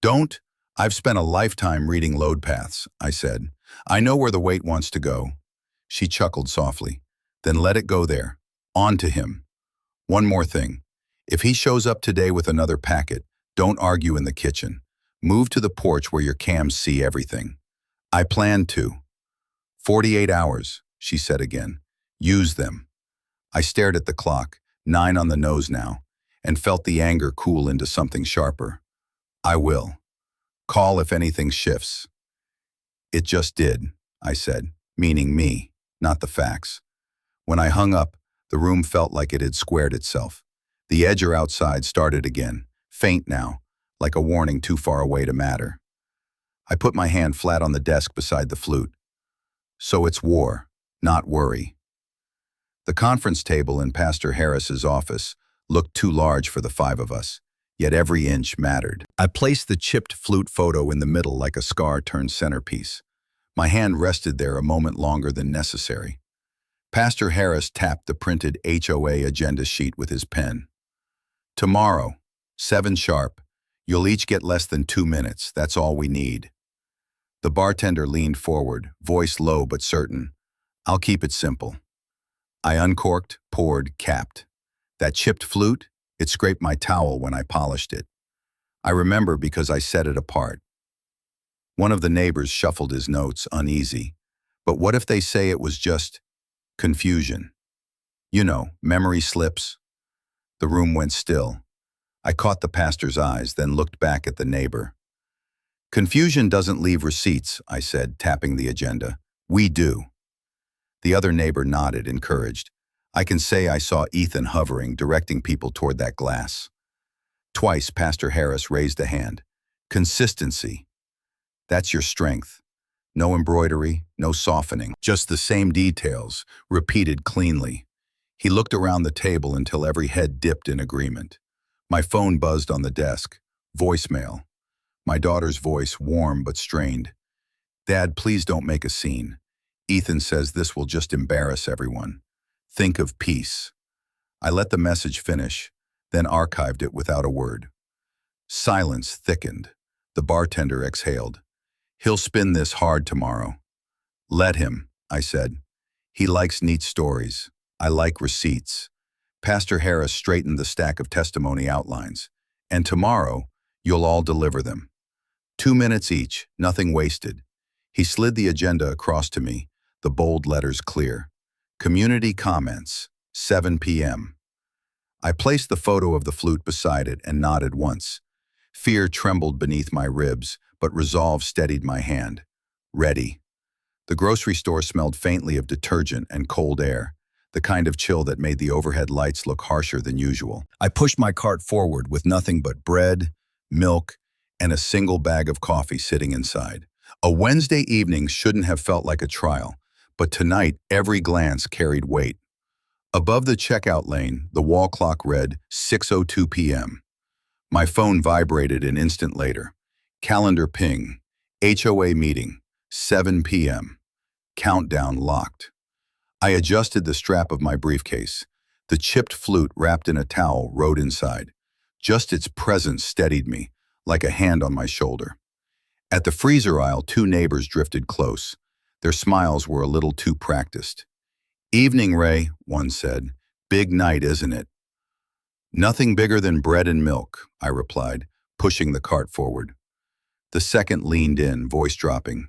Don't. I've spent a lifetime reading load paths, I said. I know where the weight wants to go. She chuckled softly. Then let it go there. On to him. One more thing. If he shows up today with another packet, don't argue in the kitchen. Move to the porch where your cams see everything. I plan to. 48 hours, she said again. Use them. I stared at the clock, 9 on the nose now, and felt the anger cool into something sharper. I will. Call if anything shifts. It just did, I said, meaning me, not the facts. When I hung up, the room felt like it had squared itself. The edger outside started again, faint now, like a warning too far away to matter. I put my hand flat on the desk beside the flute. So it's war, not worry. The conference table in Pastor Harris's office looked too large for the 5 of us, yet every inch mattered. I placed the chipped flute photo in the middle like a scar turned centerpiece. My hand rested there a moment longer than necessary. Pastor Harris tapped the printed HOA agenda sheet with his pen. Tomorrow, 7 sharp, you'll each get less than 2 minutes. That's all we need. The bartender leaned forward, voice low but certain. I'll keep it simple. I uncorked, poured, capped. That chipped flute, it scraped my towel when I polished it. I remember because I set it apart. One of the neighbors shuffled his notes, uneasy. But what if they say it was just confusion? You know, memory slips. The room went still. I caught the pastor's eyes, then looked back at the neighbor. Confusion doesn't leave receipts, I said, tapping the agenda. We do. The other neighbor nodded, encouraged. I can say I saw Ethan hovering, directing people toward that glass. Twice, Pastor Harris raised a hand. Consistency. That's your strength. No embroidery, no softening. Just the same details, repeated cleanly. He looked around the table until every head dipped in agreement. My phone buzzed on the desk. Voicemail. My daughter's voice, warm but strained. Dad, please don't make a scene. Ethan says this will just embarrass everyone. Think of peace. I let the message finish, then archived it without a word. Silence thickened. The bartender exhaled. He'll spin this hard tomorrow. Let him, I said. He likes neat stories. I like receipts. Pastor Harris straightened the stack of testimony outlines. And tomorrow, you'll all deliver them. 2 minutes each, nothing wasted. He slid the agenda across to me, the bold letters clear. Community comments, 7 p.m. I placed the photo of the flute beside it and nodded once. Fear trembled beneath my ribs, but resolve steadied my hand. Ready. The grocery store smelled faintly of detergent and cold air, the kind of chill that made the overhead lights look harsher than usual. I pushed my cart forward with nothing but bread, milk, and a single bag of coffee sitting inside. A Wednesday evening shouldn't have felt like a trial, but tonight every glance carried weight. Above the checkout lane, the wall clock read 6:02 p.m. My phone vibrated an instant later. Calendar ping. HOA meeting. 7 p.m. Countdown locked. I adjusted the strap of my briefcase. The chipped flute wrapped in a towel rode inside. Just its presence steadied me, like a hand on my shoulder. At the freezer aisle, 2 neighbors drifted close. Their smiles were a little too practiced. Evening, Ray, one said. Big night, isn't it? Nothing bigger than bread and milk, I replied, pushing the cart forward. The second leaned in, voice dropping.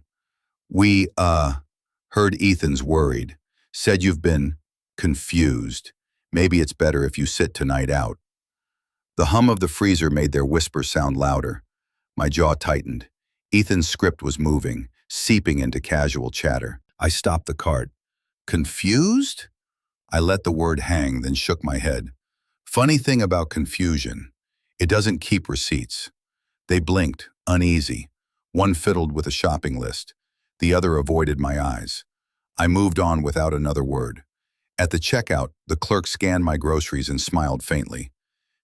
We, heard Ethan's worried. Said you've been confused. Maybe it's better if you sit tonight out. The hum of the freezer made their whisper sound louder. My jaw tightened. Ethan's script was moving, seeping into casual chatter. I stopped the cart. Confused? I let the word hang, then shook my head. Funny thing about confusion, it doesn't keep receipts. They blinked, uneasy. One fiddled with a shopping list. The other avoided my eyes. I moved on without another word. At the checkout, the clerk scanned my groceries and smiled faintly.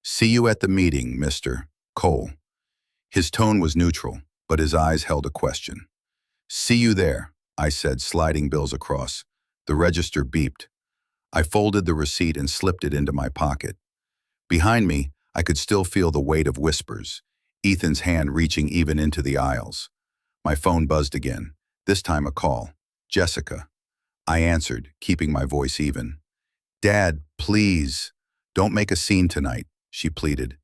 See you at the meeting, Mr. Cole. His tone was neutral, but his eyes held a question. See you there, I said, sliding bills across. The register beeped. I folded the receipt and slipped it into my pocket. Behind me, I could still feel the weight of whispers, Ethan's hand reaching even into the aisles. My phone buzzed again, this time a call. Jessica. I answered, keeping my voice even. Dad, please, don't make a scene tonight, she pleaded.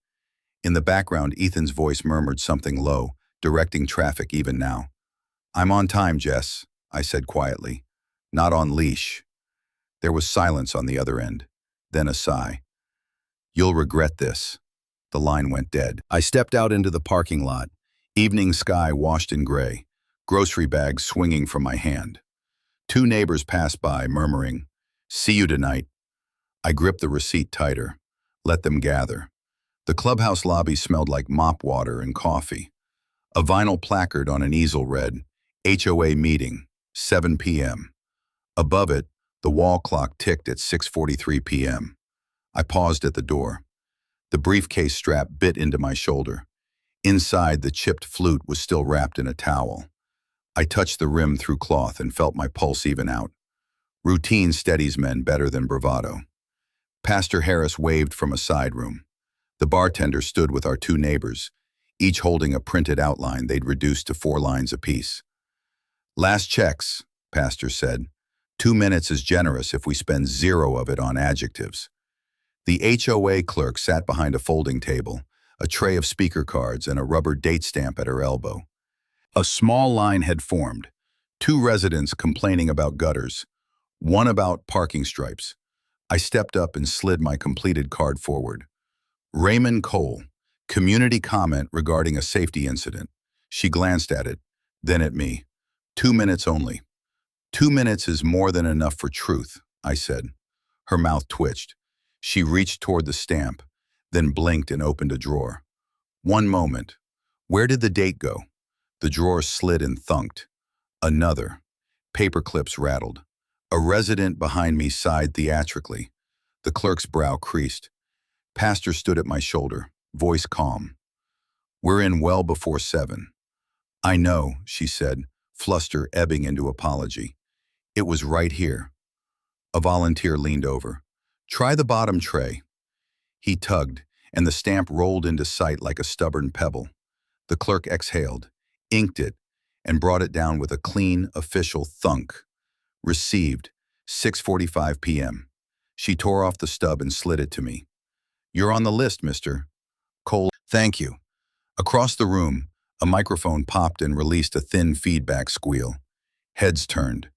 In the background, Ethan's voice murmured something low, directing traffic even now. I'm on time, Jess, I said quietly. Not on leash. There was silence on the other end, then a sigh. You'll regret this. The line went dead. I stepped out into the parking lot, evening sky washed in gray, grocery bags swinging from my hand. 2 neighbors passed by, murmuring, See you tonight. I gripped the receipt tighter, let them gather. The clubhouse lobby smelled like mop water and coffee. A vinyl placard on an easel read, HOA meeting, 7 p.m. Above it, the wall clock ticked at 6:43 p.m. I paused at the door. The briefcase strap bit into my shoulder. Inside, the chipped flute was still wrapped in a towel. I touched the rim through cloth and felt my pulse even out. Routine steadies men better than bravado. Pastor Harris waved from a side room. The bartender stood with our 2 neighbors, each holding a printed outline they'd reduced to 4 lines apiece. Last checks, Pastor said. 2 minutes is generous if we spend 0 of it on adjectives. The HOA clerk sat behind a folding table, a tray of speaker cards and a rubber date stamp at her elbow. A small line had formed, 2 residents complaining about gutters, 1 about parking stripes. I stepped up and slid my completed card forward. Raymond Cole, community comment regarding a safety incident. She glanced at it, then at me. 2 minutes only. 2 minutes is more than enough for truth, I said. Her mouth twitched. She reached toward the stamp, then blinked and opened a drawer. One moment. Where did the date go? The drawer slid and thunked. Another. Paper clips rattled. A resident behind me sighed theatrically. The clerk's brow creased. Pastor stood at my shoulder, voice calm. We're in well before 7. I know, she said, fluster ebbing into apology. It was right here. A volunteer leaned over. Try the bottom tray. He tugged, and the stamp rolled into sight like a stubborn pebble. The clerk exhaled, inked it, and brought it down with a clean, official thunk. Received, 6:45 p.m. She tore off the stub and slid it to me. You're on the list, Mr. Cole. Thank you. Across the room, a microphone popped and released a thin feedback squeal. Heads turned.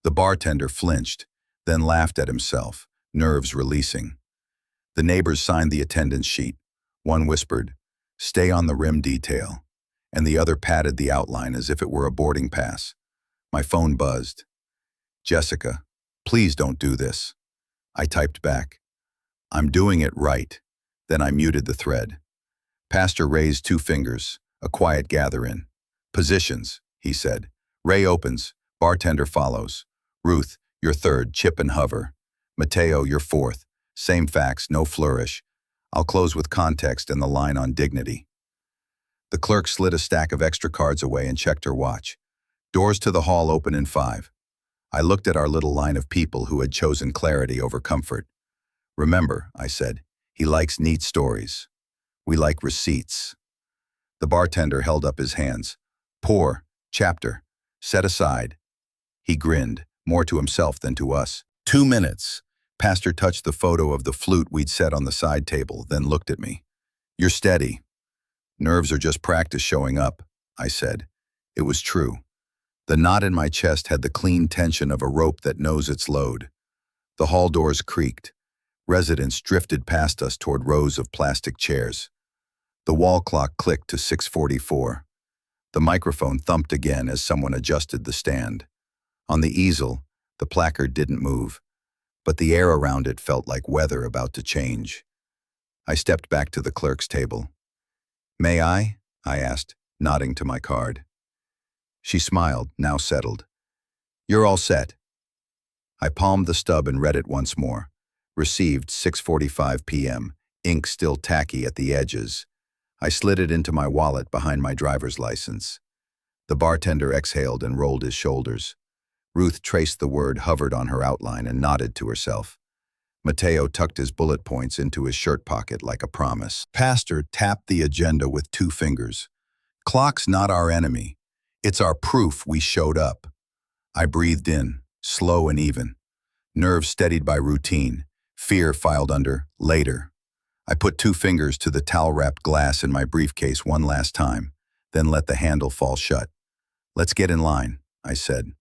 The bartender flinched, then laughed at himself, nerves releasing. The neighbors signed the attendance sheet. One whispered, "Stay on the rim detail," and the other patted the outline as if it were a boarding pass. My phone buzzed. Jessica, please don't do this. I typed back. I'm doing it right. Then I muted the thread. Pastor raised 2 fingers, a quiet gather-in. Positions, he said. Ray opens, bartender follows. Ruth, you're third, chip and hover. Mateo, you're fourth. Same facts, no flourish. I'll close with context and the line on dignity. The clerk slid a stack of extra cards away and checked her watch. Doors to the hall open in 5. I looked at our little line of people who had chosen clarity over comfort. Remember, I said, he likes neat stories. We like receipts. The bartender held up his hands. Pour, chapter, set aside. He grinned, more to himself than to us. 2 minutes. Pastor touched the photo of the flute we'd set on the side table, then looked at me. You're steady. Nerves are just practice showing up, I said. It was true. The knot in my chest had the clean tension of a rope that knows its load. The hall doors creaked. Residents drifted past us toward rows of plastic chairs. The wall clock clicked to 6:44. The microphone thumped again as someone adjusted the stand. On the easel, the placard didn't move, but the air around it felt like weather about to change. I stepped back to the clerk's table. May I asked, nodding to my card. She smiled, now settled. You're all set. I palmed the stub and read it once more. Received 6:45 p.m., ink still tacky at the edges. I slid it into my wallet behind my driver's license. The bartender exhaled and rolled his shoulders. Ruth traced the word hovered on her outline and nodded to herself. Mateo tucked his bullet points into his shirt pocket like a promise. Pastor tapped the agenda with 2 fingers. Clock's not our enemy. It's our proof we showed up. I breathed in, slow and even. Nerves steadied by routine. Fear filed under later. I put 2 fingers to the towel-wrapped glass in my briefcase one last time, then let the handle fall shut. Let's get in line, I said.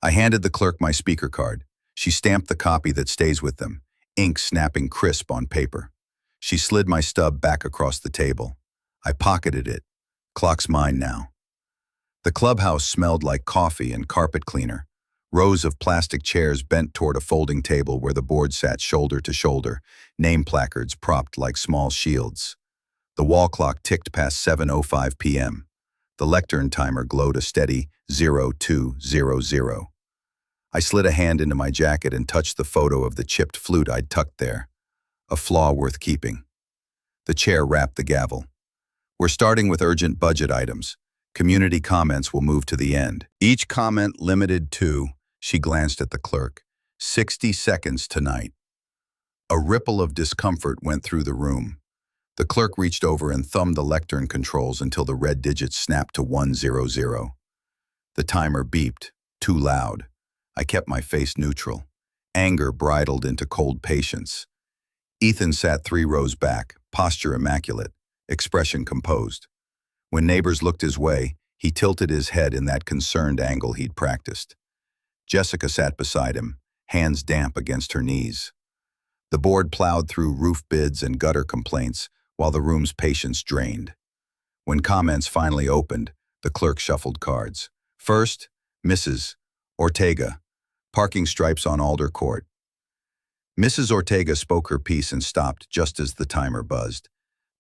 I handed the clerk my speaker card. She stamped the copy that stays with them, ink snapping crisp on paper. She slid my stub back across the table. I pocketed it. Clock's mine now. The clubhouse smelled like coffee and carpet cleaner. Rows of plastic chairs bent toward a folding table where the board sat shoulder to shoulder, name placards propped like small shields. The wall clock ticked past 7:05 p.m. The lectern timer glowed a steady 0200. I slid a hand into my jacket and touched the photo of the chipped flute I'd tucked there. A flaw worth keeping. The chair rapped the gavel. We're starting with urgent budget items. Community comments will move to the end. Each comment limited to, she glanced at the clerk, 60 seconds tonight. A ripple of discomfort went through the room. The clerk reached over and thumbed the lectern controls until the red digits snapped to 100. The timer beeped, too loud. I kept my face neutral. Anger bridled into cold patience. Ethan sat 3 rows back, posture immaculate, expression composed. When neighbors looked his way, he tilted his head in that concerned angle he'd practiced. Jessica sat beside him, hands damp against her knees. The board plowed through roof bids and gutter complaints while the room's patience drained. When comments finally opened, the clerk shuffled cards. First, Mrs. Ortega, parking stripes on Alder Court. Mrs. Ortega spoke her piece and stopped just as the timer buzzed.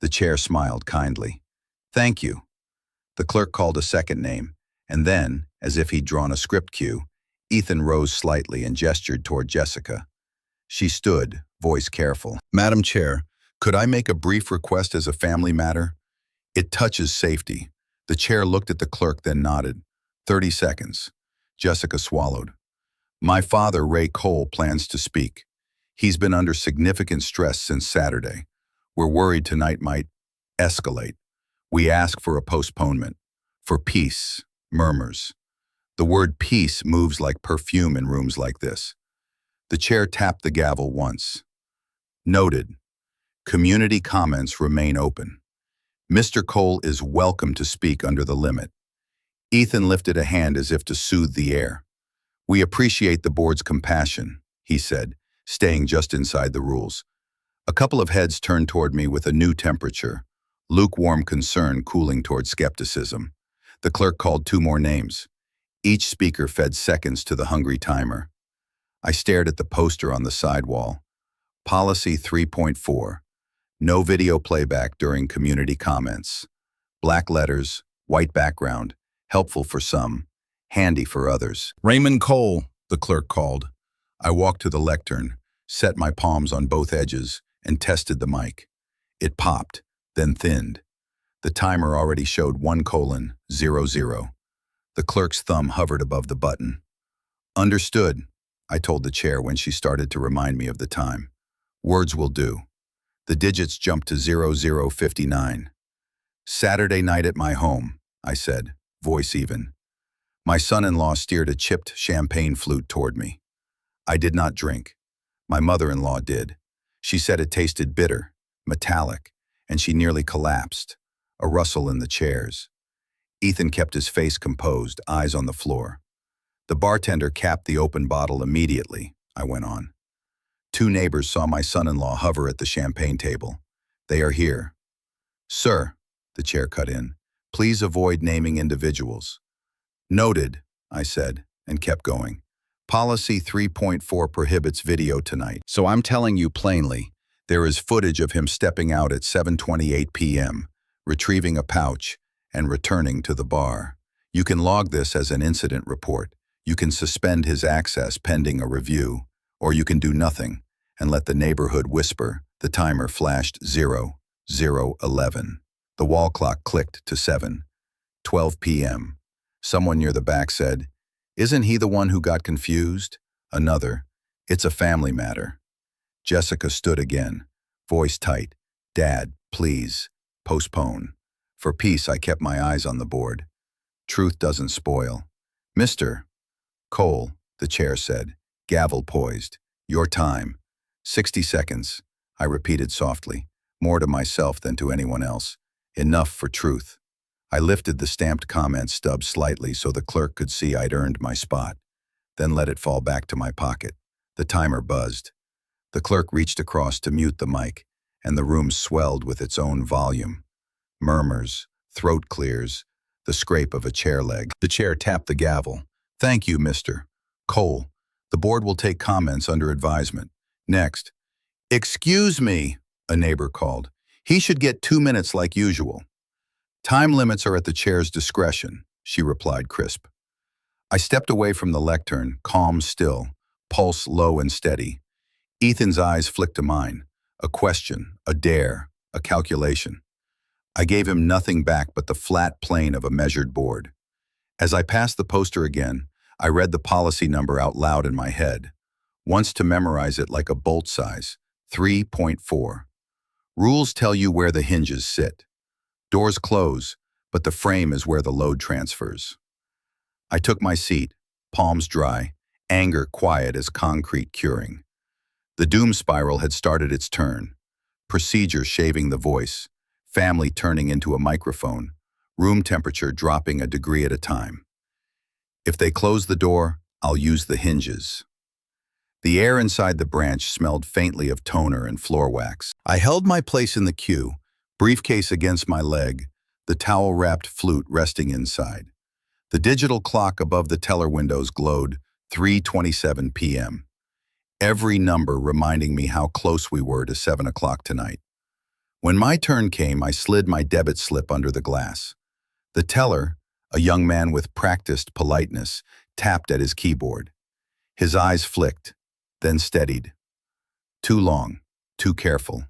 The chair smiled kindly. Thank you. The clerk called a second name, and then, as if he'd drawn a script cue, Ethan rose slightly and gestured toward Jessica. She stood, voice careful. Madam Chair, could I make a brief request as a family matter? It touches safety. The chair looked at the clerk, then nodded. 30 seconds. Jessica swallowed. My father, Ray Cole, plans to speak. He's been under significant stress since Saturday. We're worried tonight might escalate. We ask for a postponement. For peace, murmurs. The word peace moves like perfume in rooms like this. The chair tapped the gavel once. Noted. Community comments remain open. Mr. Cole is welcome to speak under the limit. Ethan lifted a hand as if to soothe the air. We appreciate the board's compassion, he said, staying just inside the rules. A couple of heads turned toward me with a new temperature, lukewarm concern cooling toward skepticism. The clerk called 2 more names. Each speaker fed seconds to the hungry timer. I stared at the poster on the sidewall. Policy 3.4. No video playback during community comments. Black letters, white background, helpful for some, handy for others. Raymond Cole, the clerk called. I walked to the lectern, set my palms on both edges, and tested the mic. It popped, then thinned. The timer already showed 1:00. The clerk's thumb hovered above the button. Understood, I told the chair when she started to remind me of the time. Words will do. The digits jumped to 00:59. Saturday night at my home, I said, voice even. My son-in-law steered a chipped champagne flute toward me. I did not drink. My mother-in-law did. She said it tasted bitter, metallic, and she nearly collapsed. A rustle in the chairs. Ethan kept his face composed, eyes on the floor. The bartender capped the open bottle immediately, I went on. 2 neighbors saw my son-in-law hover at the champagne table. They are here. Sir, the chair cut in, please avoid naming individuals. Noted, I said, and kept going. Policy 3.4 prohibits video tonight. So I'm telling you plainly, there is footage of him stepping out at 7:28 p.m., retrieving a pouch, and returning to the bar. You can log this as an incident report. You can suspend his access pending a review, or you can do nothing and let the neighborhood whisper. The timer flashed 00:11. The wall clock clicked to 7:12 p.m. Someone near the back said, "Isn't he the one who got confused?" Another, "It's a family matter." Jessica stood again, voice tight. "Dad, please, postpone." For peace, I kept my eyes on the board. Truth doesn't spoil. Mr. Cole, the chair said, gavel poised. Your time. 60 seconds, I repeated softly, more to myself than to anyone else. Enough for truth. I lifted the stamped comment stub slightly so the clerk could see I'd earned my spot, then let it fall back to my pocket. The timer buzzed. The clerk reached across to mute the mic, and the room swelled with its own volume. Murmurs, throat clears, the scrape of a chair leg. The chair tapped the gavel. Thank you, Mr. Cole. The board will take comments under advisement. Next. Excuse me, a neighbor called. He should get 2 minutes like usual. Time limits are at the chair's discretion, she replied crisp. I stepped away from the lectern, calm still, pulse low and steady. Ethan's eyes flicked to mine. A question, a dare, a calculation. I gave him nothing back but the flat plane of a measured board. As I passed the poster again, I read the policy number out loud in my head, once to memorize it like a bolt size. 3.4. Rules tell you where the hinges sit. Doors close, but the frame is where the load transfers. I took my seat, palms dry, anger quiet as concrete curing. The doom spiral had started its turn. Procedure shaving the voice, family turning into a microphone, room temperature dropping a degree at a time. If they close the door, I'll use the hinges. The air inside the branch smelled faintly of toner and floor wax. I held my place in the queue, briefcase against my leg, the towel-wrapped flute resting inside. The digital clock above the teller windows glowed 3:27 p.m., every number reminding me how close we were to 7 o'clock tonight. When my turn came, I slid my debit slip under the glass. The teller, a young man with practiced politeness, tapped at his keyboard. His eyes flicked, then steadied. Too long, too careful.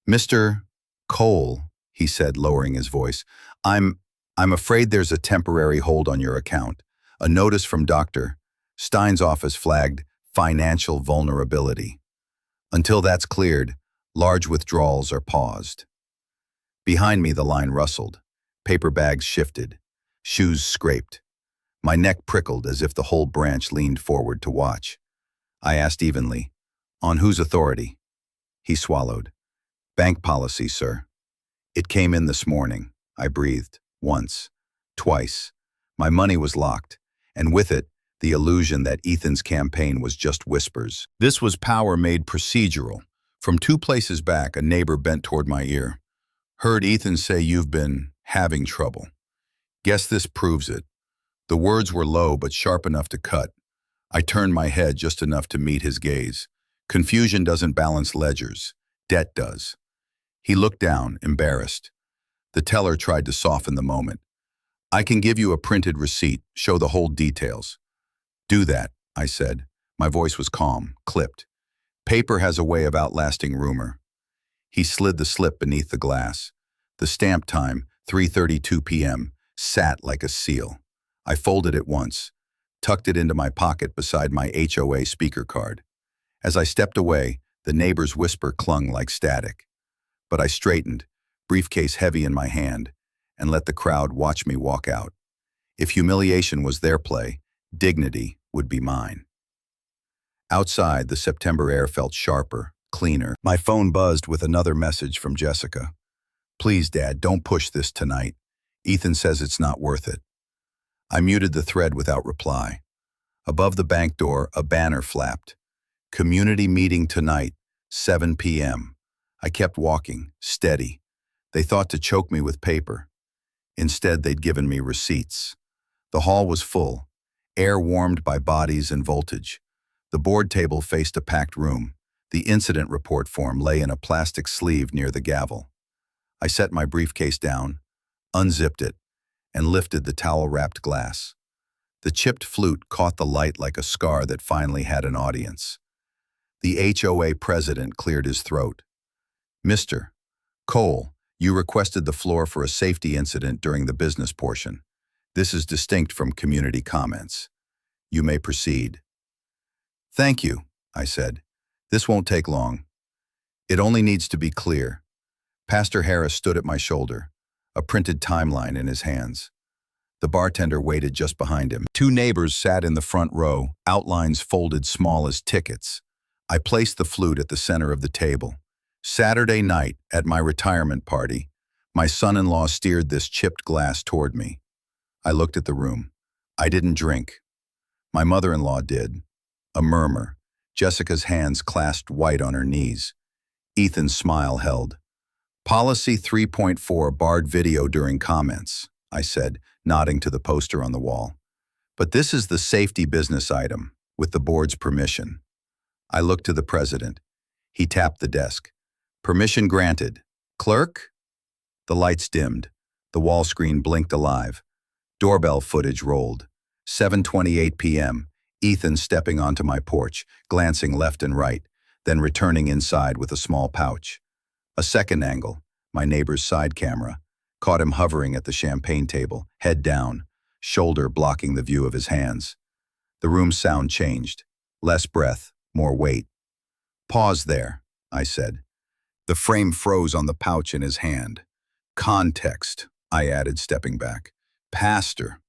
"Mr. Cole," he said, lowering his voice, I'm afraid there's a temporary hold on your account. A notice from Dr. Stein's office flagged financial vulnerability. Until that's cleared, large withdrawals are paused." Behind me, the line rustled. Paper bags shifted. Shoes scraped. My neck prickled as if the whole branch leaned forward to watch. I asked evenly, "On whose authority?" He swallowed. "Bank policy, sir." "It came in this morning," I breathed. Once. Twice. My money was locked, and with it, the illusion that Ethan's campaign was just whispers. This was power made procedural. From 2 places back, a neighbor bent toward my ear. "Heard Ethan say you've been having trouble. Guess this proves it." The words were low but sharp enough to cut. I turned my head just enough to meet his gaze. Confusion doesn't balance ledgers. Debt does. He looked down, embarrassed. The teller tried to soften the moment. "I can give you a printed receipt, show the whole details." "Do that," I said. My voice was calm, clipped. "Paper has a way of outlasting rumor." He slid the slip beneath the glass. The stamp time, 3:32 p.m., sat like a seal. I folded it once, tucked it into my pocket beside my HOA speaker card. As I stepped away, the neighbor's whisper clung like static. But I straightened, briefcase heavy in my hand, and let the crowd watch me walk out. If humiliation was their play, dignity would be mine. Outside, the September air felt sharper, cleaner. My phone buzzed with another message from Jessica. "Please, Dad, don't push this tonight. Ethan says it's not worth it." I muted the thread without reply. Above the bank door, a banner flapped. "Community meeting tonight, 7 p.m. I kept walking, steady. They thought to choke me with paper. Instead, they'd given me receipts. The hall was full, air warmed by bodies and voltage. The board table faced a packed room. The incident report form lay in a plastic sleeve near the gavel. I set my briefcase down, unzipped it, and lifted the towel-wrapped glass. The chipped flute caught the light like a scar that finally had an audience. The HOA president cleared his throat. "Mr. Cole, you requested the floor for a safety incident during the business portion. This is distinct from community comments. You may proceed." "Thank you," I said. "This won't take long. It only needs to be clear." Pastor Harris stood at my shoulder, a printed timeline in his hands. The bartender waited just behind him. 2 neighbors sat in the front row, outlines folded small as tickets. I placed the flute at the center of the table. Saturday night, at my retirement party, my son-in-law steered this chipped glass toward me. I looked at the room. I didn't drink. My mother-in-law did. A murmur. Jessica's hands clasped white on her knees. Ethan's smile held. "Policy 3.4 barred video during comments," I said, nodding to the poster on the wall. "But this is the safety business item, with the board's permission." I looked to the president. He tapped the desk. "Permission granted. Clerk?" The lights dimmed. The wall screen blinked alive. Doorbell footage rolled. 7:28 p.m., Ethan stepping onto my porch, glancing left and right, then returning inside with a small pouch. A second angle, my neighbor's side camera, caught him hovering at the champagne table, head down, shoulder blocking the view of his hands. The room's sound changed. Less breath, more weight. "Pause there," I said. The frame froze on the pouch in his hand. "Context," I added, stepping back. "Pastor."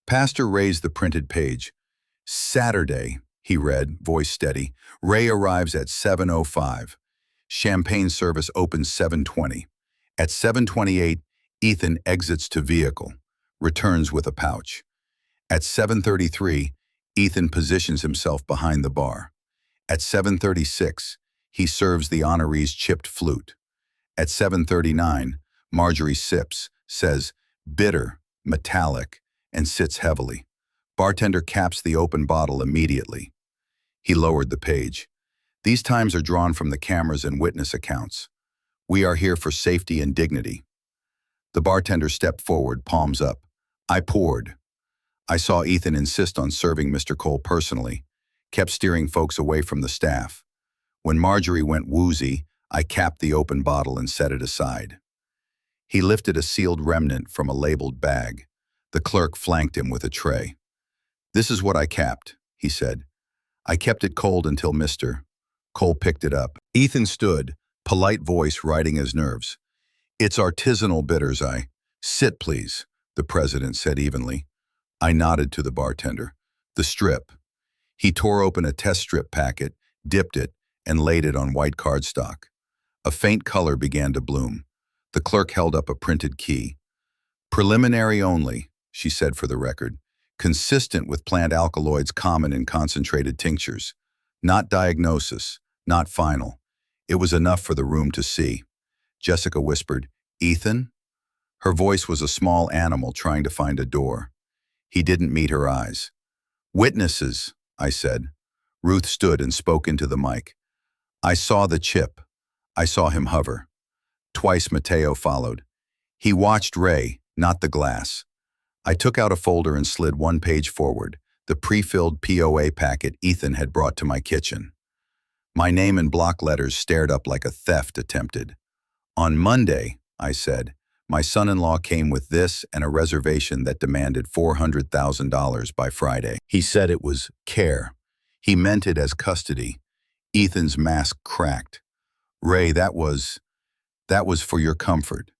Pastor raised the printed page. "Saturday," he read, voice steady. "Ray arrives at 7:05. Champagne service opens 7:20. At 7:28, Ethan exits to vehicle, returns with a pouch. At 7:33, Ethan positions himself behind the bar. At 7:36, he serves the honoree's chipped flute. At 7:39, Marjorie sips, says, bitter, metallic, and sits heavily. Bartender caps the open bottle immediately. He lowered the page. These times are drawn from the cameras and witness accounts. We are here for safety and dignity. The bartender stepped forward, palms up. I poured. I saw Ethan insist on serving Mr. Cole personally, kept steering folks away from the staff. When Marjorie went woozy, I capped the open bottle and set it aside. He lifted a sealed remnant from a labeled bag. The clerk flanked him with a tray. This is what I capped, he said. I kept it cold until Mr. Cole picked it up. Ethan stood, polite voice riding his nerves. It's artisanal bitters, Sit, please, the president said evenly. I nodded to the bartender. The strip. He tore open a test strip packet, dipped it, and laid it on white cardstock. A faint color began to bloom. The clerk held up a printed key. Preliminary only, she said for the record, consistent with plant alkaloids common in concentrated tinctures. Not diagnosis, not final. It was enough for the room to see. Jessica whispered, Ethan? Her voice was a small animal trying to find a door. He didn't meet her eyes. Witnesses, I said. Ruth stood and spoke into the mic. I saw the chip. I saw him hover. Twice Mateo followed. He watched Ray, not the glass. I took out a folder and slid one page forward, the pre-filled POA packet Ethan had brought to my kitchen. My name in block letters stared up like a theft attempted. On Monday, I said, my son-in-law came with this and a reservation that demanded $400,000 by Friday. He said it was care. He meant it as custody. Ethan's mask cracked. Ray, that was for your comfort.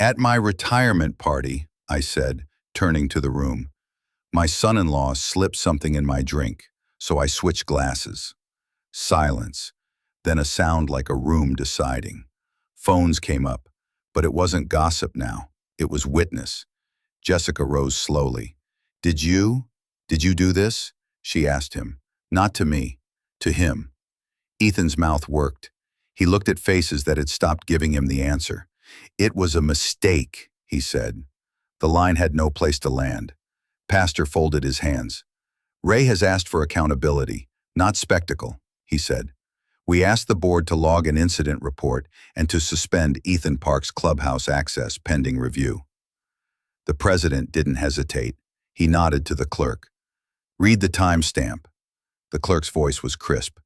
At my retirement party, I said, turning to the room. My son-in-law slipped something in my drink, so I switched glasses. Silence, then a sound like a room deciding. Phones came up, but it wasn't gossip now. It was witness. Jessica rose slowly. Did you do this? She asked him. Not to me, to him. Ethan's mouth worked. He looked at faces that had stopped giving him the answer. It was a mistake, he said. The line had no place to land. Pastor folded his hands. Ray has asked for accountability, not spectacle, he said. We asked the board to log an incident report and to suspend Ethan Park's clubhouse access pending review. The president didn't hesitate. He nodded to the clerk. Read the timestamp. The clerk's voice was crisp.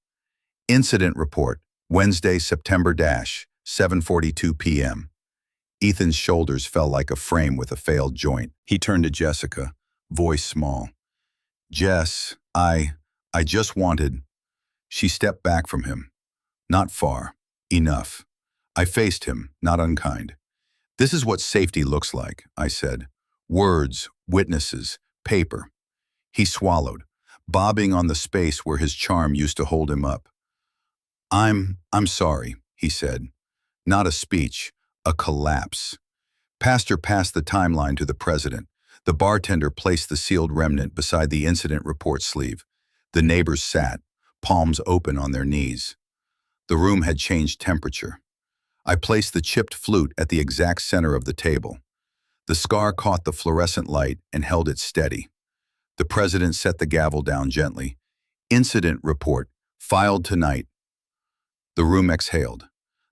Incident report, Wednesday, September 7:42 p.m. Ethan's shoulders fell like a frame with a failed joint. He turned to Jessica, voice small. Jess, I just wanted... She stepped back from him. Not far. Enough. I faced him, not unkind. This is what safety looks like, I said. Words, witnesses, paper. He swallowed, bobbing on the space where his charm used to hold him up. I'm sorry, he said. Not a speech, a collapse. Pastor passed the timeline to the president. The bartender placed the sealed remnant beside the incident report sleeve. The neighbors sat, palms open on their knees. The room had changed temperature. I placed the chipped flute at the exact center of the table. The scar caught the fluorescent light and held it steady. The president set the gavel down gently. Incident report, filed tonight. The room exhaled.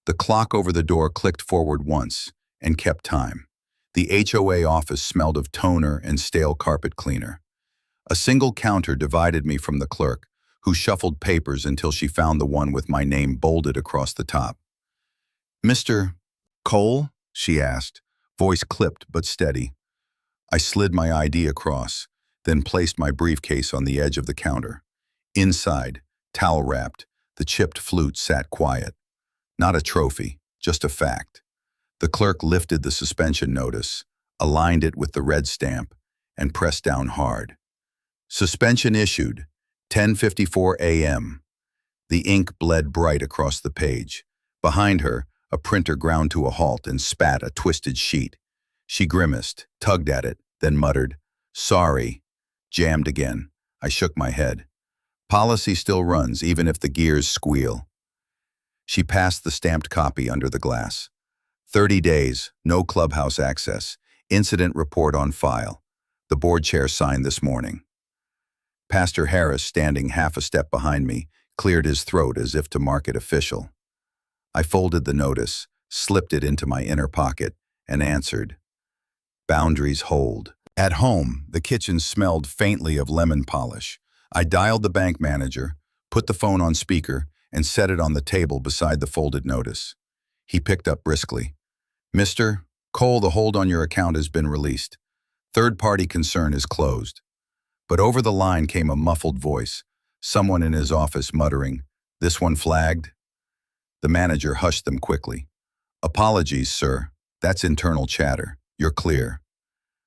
The clock over the door clicked forward once and kept time. The HOA office smelled of toner and stale carpet cleaner. A single counter divided me from the clerk, who shuffled papers until she found the one with my name bolded across the top. Mr. Cole? She asked, voice clipped but steady. I slid my ID across, then placed my briefcase on the edge of the counter. Inside, towel-wrapped, the chipped flute sat quiet. Not a trophy, just a fact. The clerk lifted the suspension notice, aligned it with the red stamp, and pressed down hard. Suspension issued, 10:54 a.m. The ink bled bright across the page. Behind her, a printer ground to a halt and spat a twisted sheet. She grimaced, tugged at it, then muttered, Sorry. Jammed again. I shook my head. Policy still runs, even if the gears squeal. She passed the stamped copy under the glass. 30 days, no clubhouse access, incident report on file. The board chair signed this morning. Pastor Harris, standing half a step behind me, cleared his throat as if to mark it official. I folded the notice, slipped it into my inner pocket, and answered, "Boundaries hold." At home, the kitchen smelled faintly of lemon polish. I dialed the bank manager, put the phone on speaker, and set it on the table beside the folded notice. He picked up briskly. "Mr. Cole, the hold on your account has been released. Third-party concern is closed." But over the line came a muffled voice, someone in his office muttering, "This one flagged?" The manager hushed them quickly. "Apologies, sir. That's internal chatter. You're clear."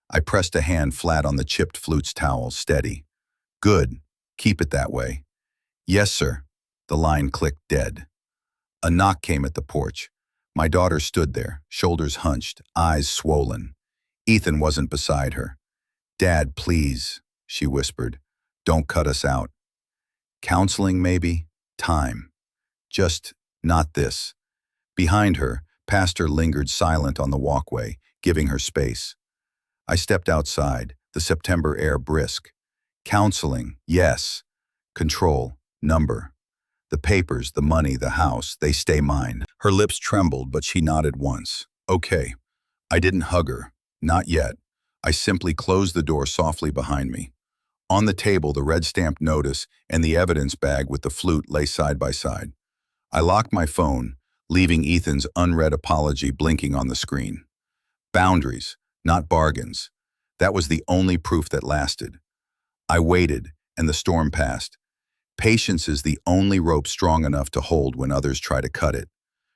I pressed a hand flat on the chipped flute's towel, steady. "Good. Keep it that way." "Yes, sir." The line clicked dead. A knock came at the porch. My daughter stood there, shoulders hunched, eyes swollen. Ethan wasn't beside her. "Dad, please," she whispered. "Don't cut us out. Counseling, maybe? Time. Just not this." Behind her, Pastor lingered silent on the walkway, giving her space. I stepped outside, the September air brisk. "Counseling, yes. Control, number. The papers, the money, the house, they stay mine." Her lips trembled, but she nodded once. "Okay." I didn't hug her. Not yet. I simply closed the door softly behind me. On the table, the red-stamped notice and the evidence bag with the flute lay side by side. I locked my phone, leaving Ethan's unread apology blinking on the screen. Boundaries, not bargains. That was the only proof that lasted. I waited, and the storm passed. Patience is the only rope strong enough to hold when others try to cut it.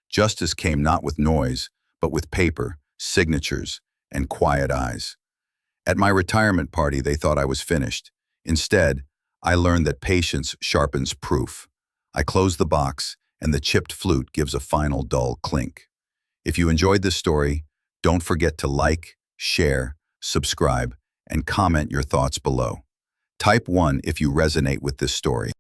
Justice came not with noise, but with paper, signatures, and quiet eyes. At my retirement party, they thought I was finished. Instead, I learned that patience sharpens proof. I closed the box, and the chipped flute gives a final dull clink. If you enjoyed this story, don't forget to like, share, subscribe, and comment your thoughts below. Type 1 if you resonate with this story.